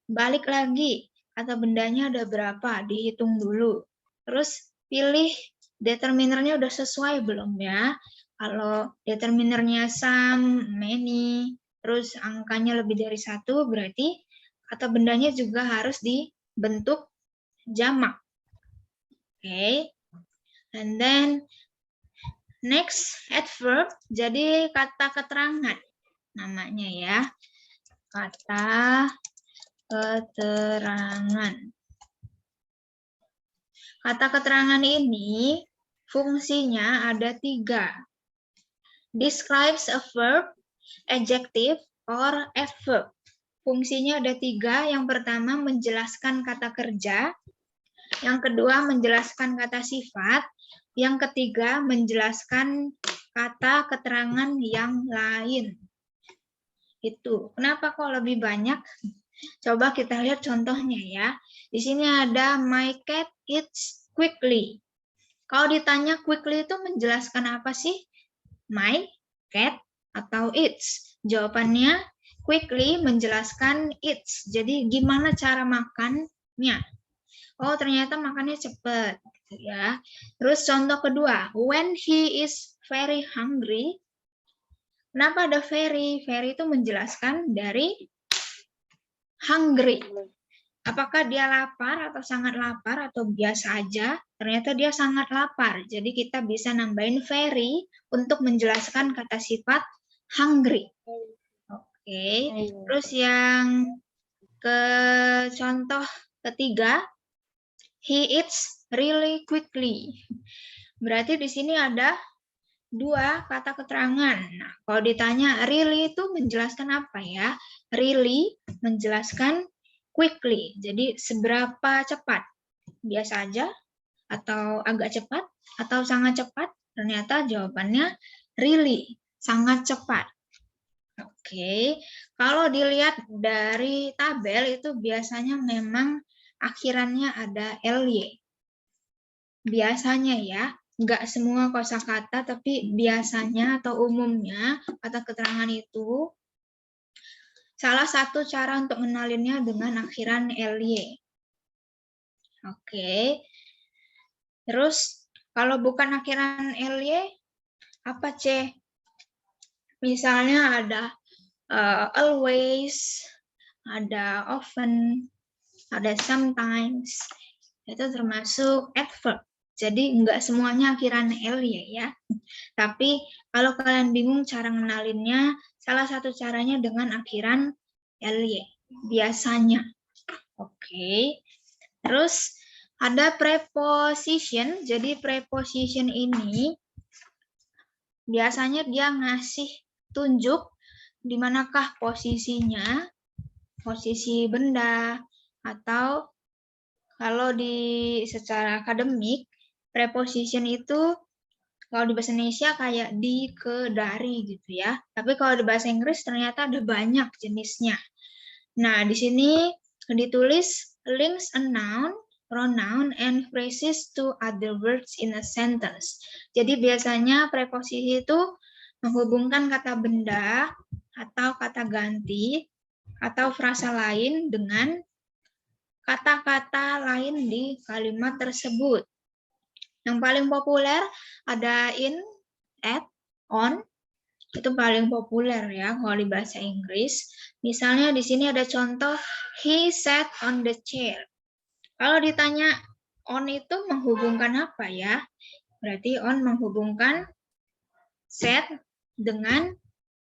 balik lagi. Kata bendanya ada berapa? Dihitung dulu. Terus pilih determinernya udah sesuai belum ya? Kalau determinernya some, many, terus angkanya lebih dari satu, berarti kata bendanya juga harus dibentuk jamak. Okay. And then next adverb, jadi kata keterangan namanya ya. Kata keterangan. Kata keterangan ini fungsinya ada 3. describes a verb, adjective, or adverb. Fungsinya ada 3. Yang pertama menjelaskan kata kerja. Yang kedua menjelaskan kata sifat. Yang ketiga menjelaskan kata keterangan yang lain. Itu. Kenapa kok lebih banyak? Coba kita lihat contohnya ya. Di sini ada my cat eats quickly. Kalau ditanya quickly itu menjelaskan apa sih? My cat atau eats? Jawabannya quickly menjelaskan eats. Jadi gimana cara makannya? Oh, ternyata makannya cepat gitu ya. Terus contoh kedua, when he is very hungry. Kenapa ada very? Very itu menjelaskan dari hungry. Apakah dia lapar atau sangat lapar atau biasa aja? Ternyata dia sangat lapar. Jadi kita bisa nambahin very untuk menjelaskan kata sifat hungry. Oke. Terus yang contoh ketiga, he eats really quickly. Berarti di sini ada 2 kata keterangan. Nah, kalau ditanya really itu menjelaskan apa ya? Really menjelaskan quickly. Jadi seberapa cepat? Biasa aja atau agak cepat atau sangat cepat? Ternyata jawabannya really, sangat cepat. Oke. Kalau dilihat dari tabel itu biasanya memang akhirannya ada ly. Biasanya ya, nggak semua kosakata, tapi biasanya atau umumnya kata keterangan itu salah satu cara untuk mengenalinnya dengan akhiran ly. Oke. Terus kalau bukan akhiran ly, apa C? Misalnya ada always, ada often, ada sometimes. Itu termasuk adverb. Jadi nggak semuanya akhiran ly ya. Tapi kalau kalian bingung cara ngenalinnya, salah satu caranya dengan akhiran ly. Biasanya. Oke. Terus ada preposition. Jadi preposition ini biasanya dia ngasih tunjuk di manakah posisinya, posisi benda, atau kalau secara akademik, preposition itu kalau di bahasa Indonesia kayak di, ke, dari gitu ya. Tapi kalau di bahasa Inggris ternyata ada banyak jenisnya. Nah, di sini ditulis links a noun, pronoun, and phrases to other words in a sentence. Jadi biasanya preposisi itu menghubungkan kata benda atau kata ganti atau frasa lain dengan kata-kata lain di kalimat tersebut. Yang paling populer ada in, at, on. Itu paling populer ya kalau di bahasa Inggris. Misalnya di sini ada contoh, he sat on the chair. Kalau ditanya on itu menghubungkan apa ya? Berarti on menghubungkan sat dengan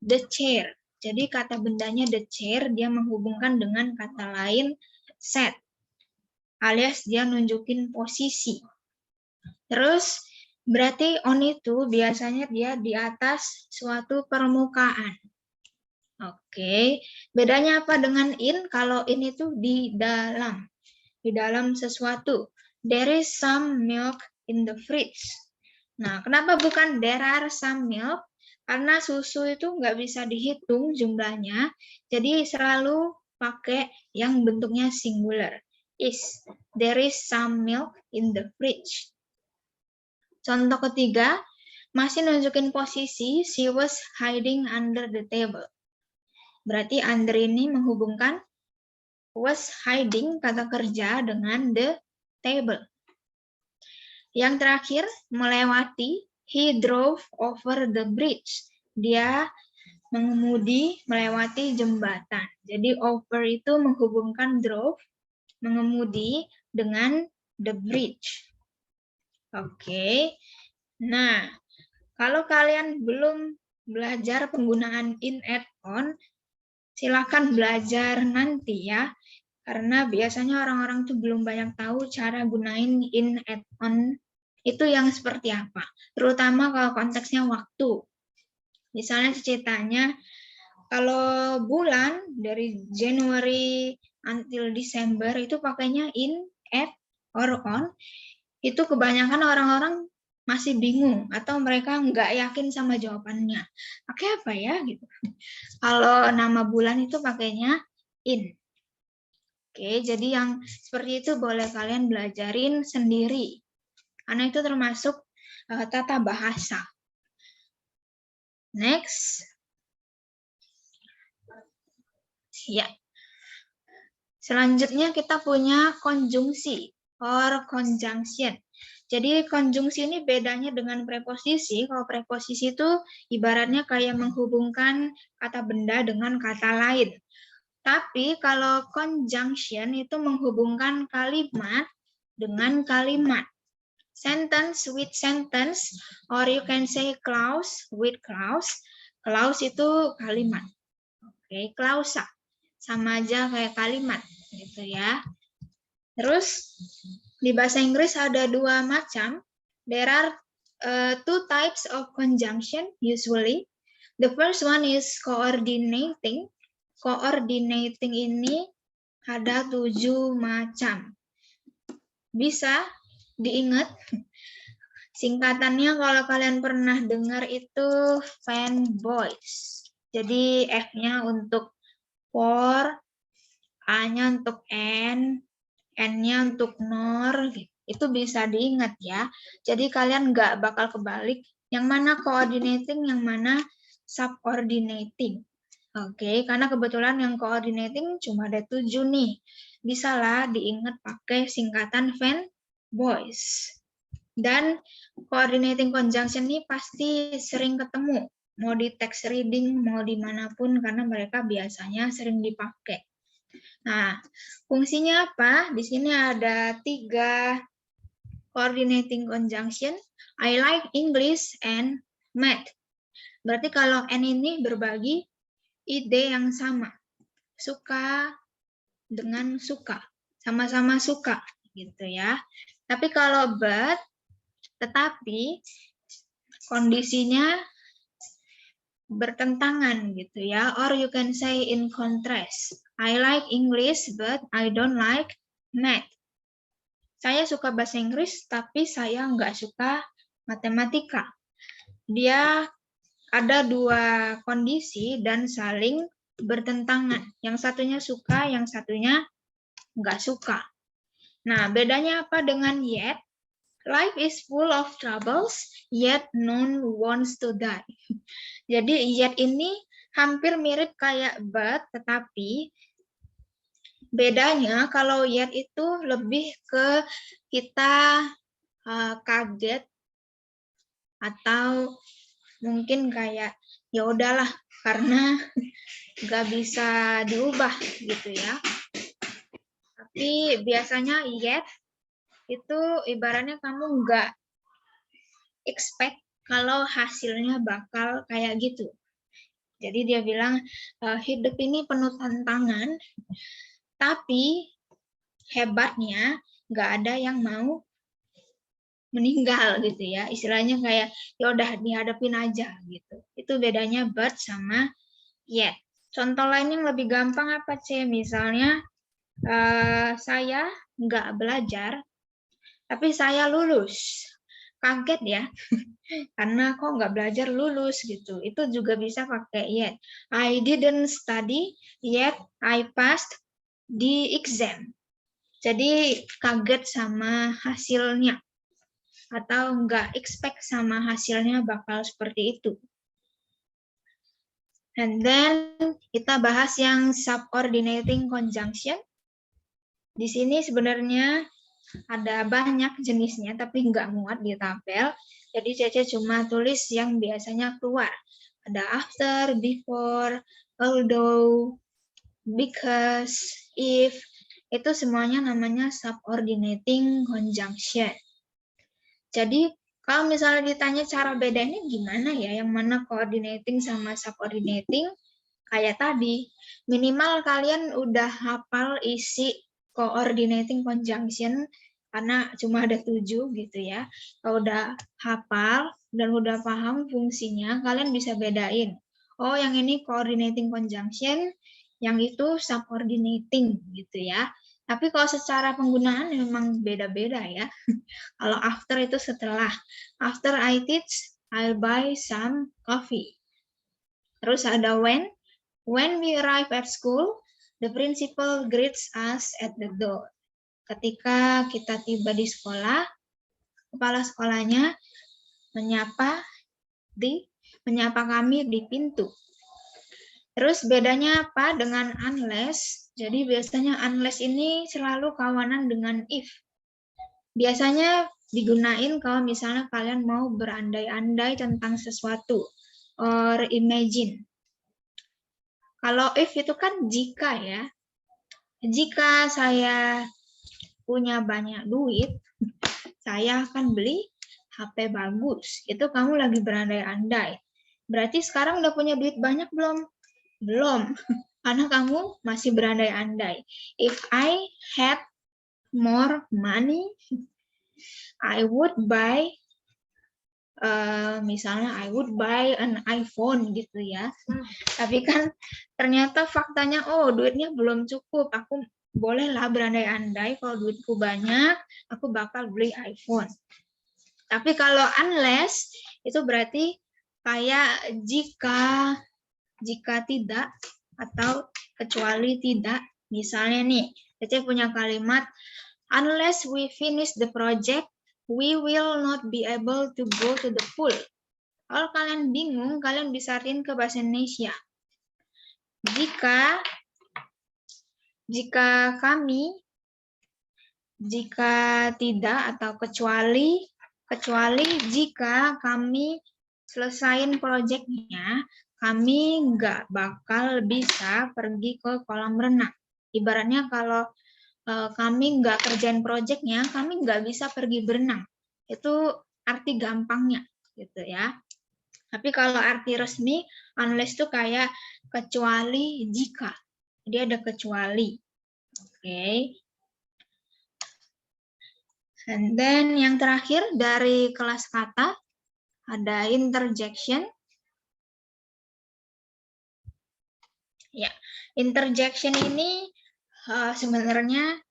the chair. Jadi kata bendanya the chair, dia menghubungkan dengan kata lain sat. Alias dia nunjukin posisi. Terus berarti on itu biasanya dia di atas suatu permukaan. Oke, bedanya apa dengan in? Kalau in itu di dalam sesuatu. There is some milk in the fridge. Nah, kenapa bukan there are some milk? Karena susu itu nggak bisa dihitung jumlahnya, jadi selalu pakai yang bentuknya singular. Is, there is some milk in the fridge. Contoh ketiga, masih nunjukin posisi, she was hiding under the table. Berarti under ini menghubungkan was hiding, kata kerja, dengan the table. Yang terakhir, melewati, he drove over the bridge. Dia mengemudi melewati jembatan. Jadi over itu menghubungkan drove, mengemudi, dengan the bridge. Oke. Nah, kalau kalian belum belajar penggunaan in, at, on, silakan belajar nanti ya. Karena biasanya orang-orang tuh belum banyak tahu cara gunain in, at, on itu yang seperti apa. Terutama kalau konteksnya waktu. Misalnya ceritanya, kalau bulan dari Januari until Desember itu pakainya in, at, or on, itu kebanyakan orang-orang masih bingung atau mereka nggak yakin sama jawabannya. Pakai apa ya gitu. Kalau nama bulan itu pakainya in. Oke, jadi yang seperti itu boleh kalian belajarin sendiri. Karena itu termasuk tata bahasa. Next. Ya. Selanjutnya kita punya konjungsi or conjunction. Jadi konjungsi ini bedanya dengan preposisi. Kalau preposisi itu ibaratnya kayak menghubungkan kata benda dengan kata lain. Tapi kalau conjunction itu menghubungkan kalimat dengan kalimat. Sentence with sentence, or you can say clause with clause. Clause itu kalimat. Oke, klausa. Sama aja kayak kalimat gitu ya. Terus di bahasa Inggris ada dua macam. There are two types of conjunction usually. The first one is coordinating. Coordinating ini ada 7 macam. Bisa diingat. Singkatannya kalau kalian pernah dengar itu fanboys. Jadi F-nya untuk for, A-nya untuk N-nya untuk nor, itu bisa diingat ya. Jadi kalian nggak bakal kebalik, yang mana coordinating, yang mana subordinating. Oke, karena kebetulan yang coordinating cuma ada 7 nih. Bisa lah diingat pakai singkatan fanboys. Dan coordinating conjunction ini pasti sering ketemu. Mau di text reading, mau dimanapun, karena mereka biasanya sering dipakai. Nah, fungsinya apa? Di sini ada 3 coordinating conjunction. I like English and math. Berarti kalau N ini berbagi ide yang sama. Suka dengan suka. Sama-sama suka gitu ya. Tapi kalau but, tetapi kondisinya bertentangan gitu ya, or you can say in contrast. I like English but I don't like math. Saya suka bahasa Inggris tapi saya nggak suka matematika. Dia ada 2 kondisi dan saling bertentangan. Yang satunya suka, yang satunya nggak suka. Nah, bedanya apa dengan yet? Life is full of troubles, yet none wants to die. Jadi yet ini hampir mirip kayak but, tetapi bedanya kalau yet itu lebih ke kita kaget atau mungkin kayak ya udahlah karena nggak bisa diubah gitu ya. Tapi biasanya yet itu ibaratnya kamu nggak expect kalau hasilnya bakal kayak gitu. Jadi dia bilang hidup ini penuh tantangan, tapi hebatnya nggak ada yang mau meninggal gitu ya. Istilahnya kayak ya udah dihadapin aja gitu. Itu bedanya but sama yet. Contoh lain yang lebih gampang apa C? Misalnya saya nggak belajar, tapi saya lulus. Kaget ya, karena kok nggak belajar lulus gitu. Itu juga bisa pakai yet. I didn't study, yet I passed the exam. Jadi kaget sama hasilnya. Atau nggak expect sama hasilnya bakal seperti itu. And then kita bahas yang subordinating conjunction. Di sini sebenarnya ada banyak jenisnya, tapi nggak muat di tabel. Jadi Cece cuma tulis yang biasanya keluar. Ada after, before, although, because, if. Itu semuanya namanya subordinating conjunction. Jadi kalau misalnya ditanya cara bedanya gimana ya, yang mana coordinating sama subordinating, kayak tadi, minimal kalian udah hafal isi coordinating conjunction, karena cuma ada 7 gitu ya. Kalau udah hafal, dan udah paham fungsinya, kalian bisa bedain. Oh, yang ini coordinating conjunction, yang itu subordinating gitu ya. Tapi kalau secara penggunaan memang beda-beda ya. Kalau after itu setelah. After I teach, I'll buy some coffee. Terus ada when. When we arrive at school, the principal greets us at the door. Ketika kita tiba di sekolah, kepala sekolahnya menyapa kami di pintu. Terus bedanya apa dengan unless? Jadi biasanya unless ini selalu kawanan dengan if. Biasanya digunain kalau misalnya kalian mau berandai-andai tentang sesuatu or imagine. Kalau if itu kan jika ya. Jika saya punya banyak duit, saya akan beli HP bagus. Itu kamu lagi berandai-andai. Berarti sekarang udah punya duit banyak belum? Belum. Karena kamu masih berandai-andai. If I had more money, I would buy misalnya I would buy an iPhone gitu ya. Tapi kan ternyata faktanya duitnya belum cukup. Aku bolehlah berandai-andai kalau duitku banyak, aku bakal beli iPhone. Tapi kalau unless itu berarti kayak jika tidak atau kecuali tidak. Misalnya nih, Cece punya kalimat unless we finish the project, we will not be able to go to the pool. Kalau kalian bingung, kalian bisa artiin ke bahasa Indonesia. Jika tidak atau kecuali jika kami selesain proyeknya, kami nggak bakal bisa pergi ke kolam renang. Ibaratnya kalau kami nggak kerjain proyeknya, kami nggak bisa pergi berenang. Itu arti gampangnya, gitu ya. Tapi kalau arti resmi, unless itu kayak kecuali jika. Dia ada kecuali. Oke. And then yang terakhir dari kelas kata, ada interjection. Ya, interjection ini sebenarnya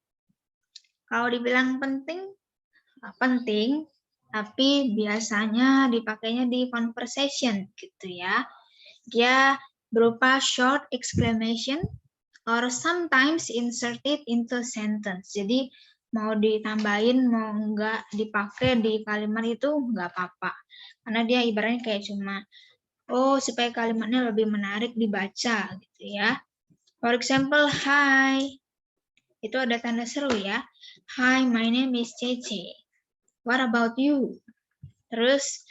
kalau dibilang penting, tapi biasanya dipakainya di conversation gitu ya. Dia berupa short exclamation or sometimes inserted into sentence. Jadi mau ditambahin, mau enggak dipakai di kalimat itu enggak apa-apa. Karena dia ibaratnya kayak cuma, supaya kalimatnya lebih menarik dibaca gitu ya. For example, hi. Itu ada tanda seru ya. Hi, my name is Cece. What about you? Terus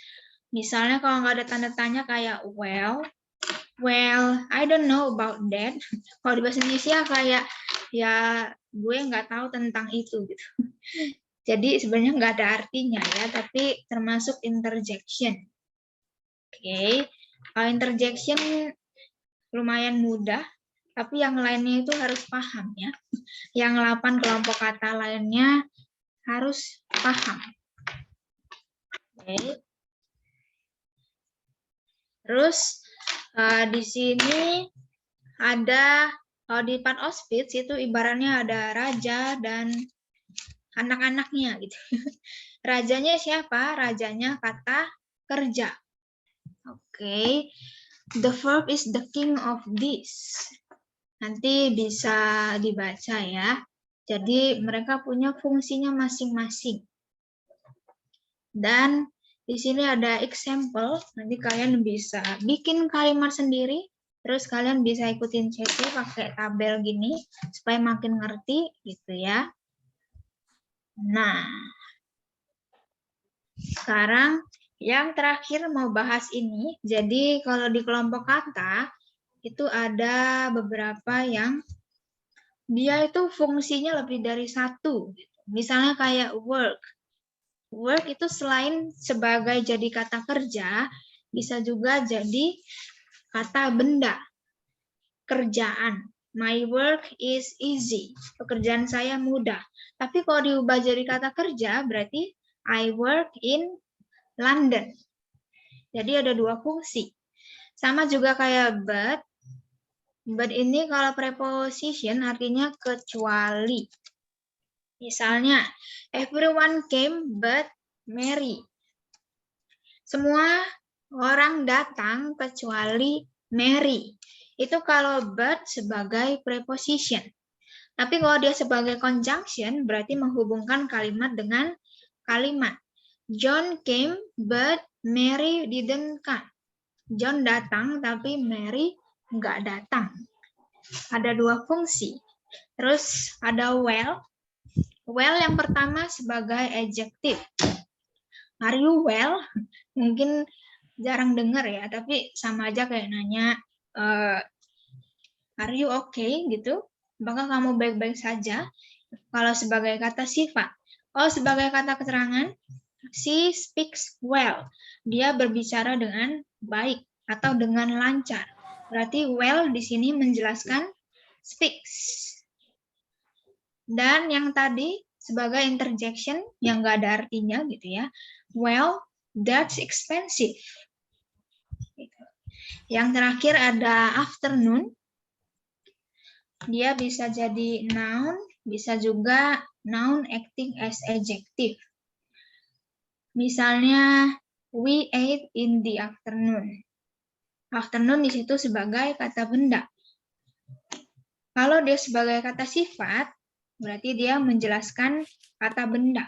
misalnya kalau nggak ada tanda tanya kayak well, I don't know about that. Kalau di bahasa Indonesia kayak ya gue nggak tahu tentang itu gitu. Jadi sebenarnya nggak ada artinya ya, tapi termasuk interjection. Oke, kalau interjection lumayan mudah, tapi yang lainnya itu harus paham ya. Yang 8 kelompok kata lainnya harus paham. Oke. Terus di sini ada di part of speech itu ibaratnya ada raja dan anak-anaknya gitu. Rajanya siapa? Rajanya kata kerja. Oke. The verb is the king of this. Nanti bisa dibaca ya. Jadi mereka punya fungsinya masing-masing. Dan di sini ada example, nanti kalian bisa bikin kalimat sendiri, terus kalian bisa ikutin Cece pakai tabel gini, supaya makin ngerti gitu ya. Nah, sekarang yang terakhir mau bahas ini, jadi kalau di kelompok kata, itu ada beberapa yang dia itu fungsinya lebih dari satu. Misalnya kayak work. Work itu selain sebagai jadi kata kerja, bisa juga jadi kata benda. Kerjaan. My work is easy. Pekerjaan saya mudah. Tapi kalau diubah jadi kata kerja, berarti I work in London. Jadi ada dua fungsi. Sama juga kayak but. But ini kalau preposition artinya kecuali. Misalnya, everyone came but Mary. Semua orang datang kecuali Mary. Itu kalau but sebagai preposition. Tapi kalau dia sebagai conjunction, berarti menghubungkan kalimat dengan kalimat. John came but Mary didn't come. John datang tapi Mary nggak datang. Ada dua fungsi. Terus ada well. Well yang pertama sebagai adjective. Are you well? Mungkin jarang dengar ya, tapi sama aja kayak nanya, are you okay gitu? Apakah kamu baik-baik saja? Kalau sebagai kata sifat. Kalau sebagai kata keterangan, she speaks well. Dia berbicara dengan baik atau dengan lancar. Berarti well di sini menjelaskan speaks. Dan yang tadi sebagai interjection yang nggak ada artinya gitu ya. Well, that's expensive. Yang terakhir ada afternoon. Dia bisa jadi noun, bisa juga noun acting as adjective. Misalnya, we ate in the afternoon. Afternoon di situ sebagai kata benda. Kalau dia sebagai kata sifat, berarti dia menjelaskan kata benda.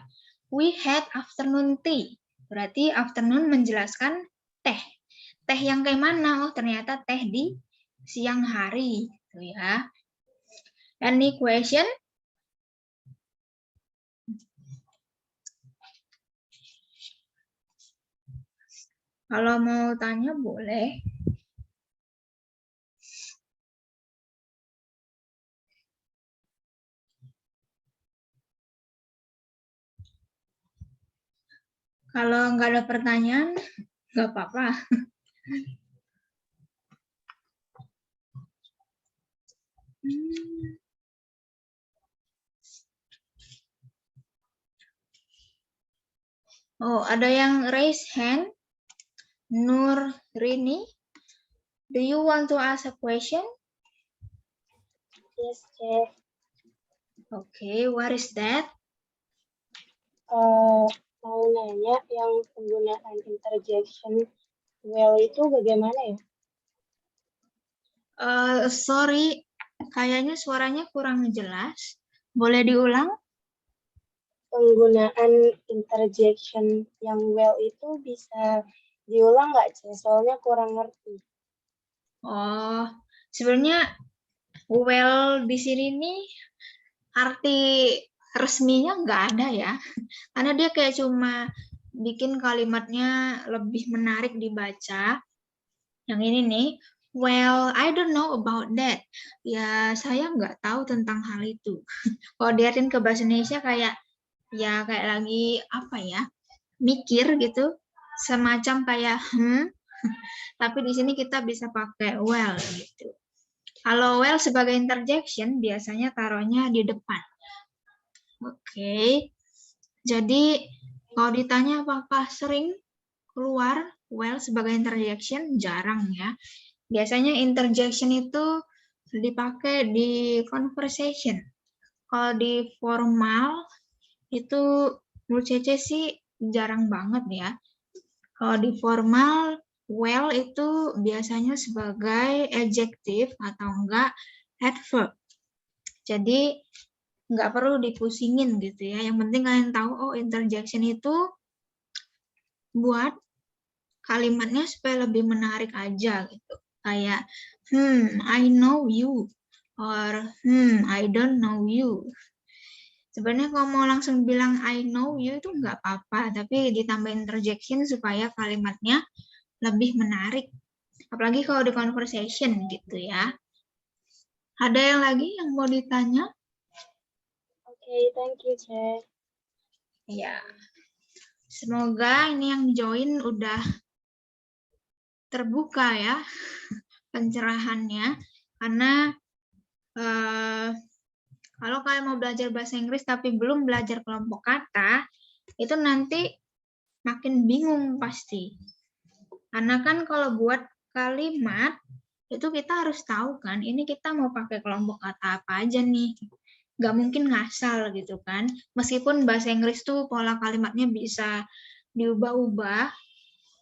We had afternoon tea. Berarti afternoon menjelaskan teh. Teh yang kayak mana? Oh, ternyata teh di siang hari. Gitu ya. Any question? Kalau mau tanya boleh. Kalau nggak ada pertanyaan, nggak apa-apa. Oh, ada yang raise hand. Nur Rini, do you want to ask a question? Yes, Cek. Okay, what is that? Mau nanya yang penggunaan interjection well itu bagaimana ya? Sorry, kayaknya suaranya kurang jelas. Boleh diulang? Penggunaan interjection yang well itu bisa diulang nggak, Cek? Soalnya kurang ngerti. Oh, sebenarnya well di sini nih arti resminya nggak ada ya. Karena dia kayak cuma bikin kalimatnya lebih menarik dibaca. Yang ini nih, well, I don't know about that. Ya, saya nggak tahu tentang hal itu. Kalau diartin ke bahasa Indonesia kayak, ya kayak lagi apa ya, mikir gitu. Semacam kayak, tapi di sini kita bisa pakai well gitu. Kalau well sebagai interjection, biasanya taruhnya di depan. Oke. Jadi, kalau ditanya apakah sering keluar well sebagai interjection, jarang ya. Biasanya interjection itu dipakai di conversation. Kalau di formal itu menurut Cece sih jarang banget ya. Kalau di formal, well itu biasanya sebagai adjective atau enggak adverb. Jadi nggak perlu dipusingin gitu ya. Yang penting kalian tahu, oh interjection itu buat kalimatnya supaya lebih menarik aja gitu. Kayak, I know you, or I don't know you. Sebenarnya kalau mau langsung bilang I know you itu nggak apa-apa, tapi ditambah interjection supaya kalimatnya lebih menarik. Apalagi kalau di conversation gitu ya. Ada yang lagi yang mau ditanya? Oke, thank you, Cek. Ya. Semoga ini yang join udah terbuka ya pencerahannya. Karena kalau kalian mau belajar bahasa Inggris tapi belum belajar kelompok kata, itu nanti makin bingung pasti. Karena kan kalau buat kalimat, itu kita harus tahu kan, ini kita mau pakai kelompok kata apa aja nih. Nggak mungkin ngasal gitu kan. Meskipun bahasa Inggris tuh pola kalimatnya bisa diubah-ubah,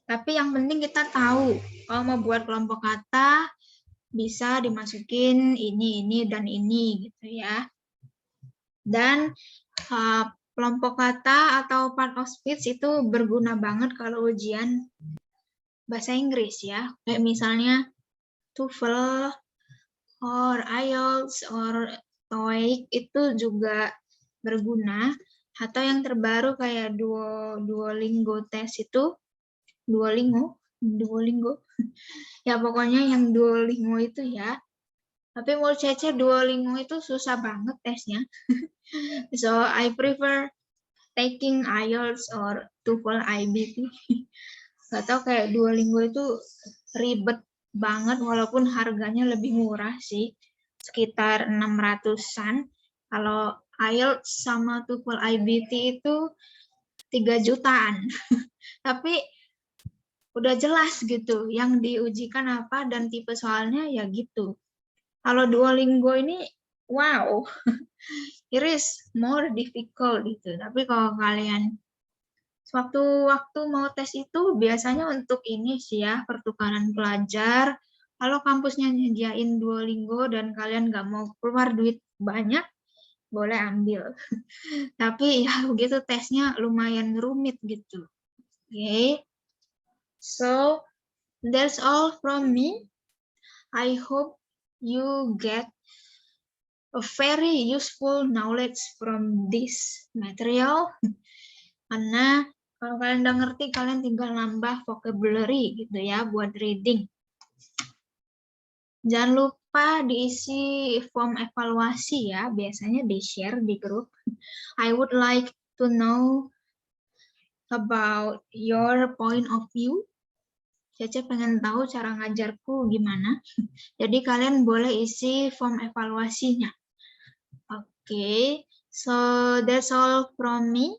tapi yang penting kita tahu, kalau mau buat kelompok kata, bisa dimasukin ini, dan ini gitu ya. Dan kelompok kata atau part of speech itu berguna banget kalau ujian bahasa Inggris ya. Kayak misalnya TOEFL or IELTS or TOEIC itu juga berguna. Atau yang terbaru kayak Duolingo test itu, Duolingo. Ya pokoknya yang Duolingo itu ya. Tapi menurut Cece Duolingo itu susah banget tesnya. So I prefer taking IELTS or TOEFL IBT. Gak tau kayak Duolingo itu ribet banget walaupun harganya lebih murah sih. Sekitar 600-an. Kalau IELTS sama TOEFL IBT itu 3 jutaan. Tapi udah jelas gitu yang diujikan apa dan tipe soalnya ya gitu. Kalau Duolingo ini wow, it is more difficult gitu. Tapi kalau kalian waktu mau tes itu biasanya untuk ini sih ya, pertukaran pelajar. Kalau kampusnya nyediain Duolingo dan kalian nggak mau keluar duit banyak, boleh ambil. Tapi ya begitu tesnya lumayan rumit gitu. Okay. So that's all from me. I hope you get a very useful knowledge from this material. Karena kalau kalian udah ngerti, kalian tinggal nambah vocabulary gitu ya buat reading. Jangan lupa diisi form evaluasi ya, biasanya di-share di grup. I would like to know about your point of view. Cece pengen tahu cara ngajarku gimana. Jadi kalian boleh isi form evaluasinya. Okay, so that's all from me.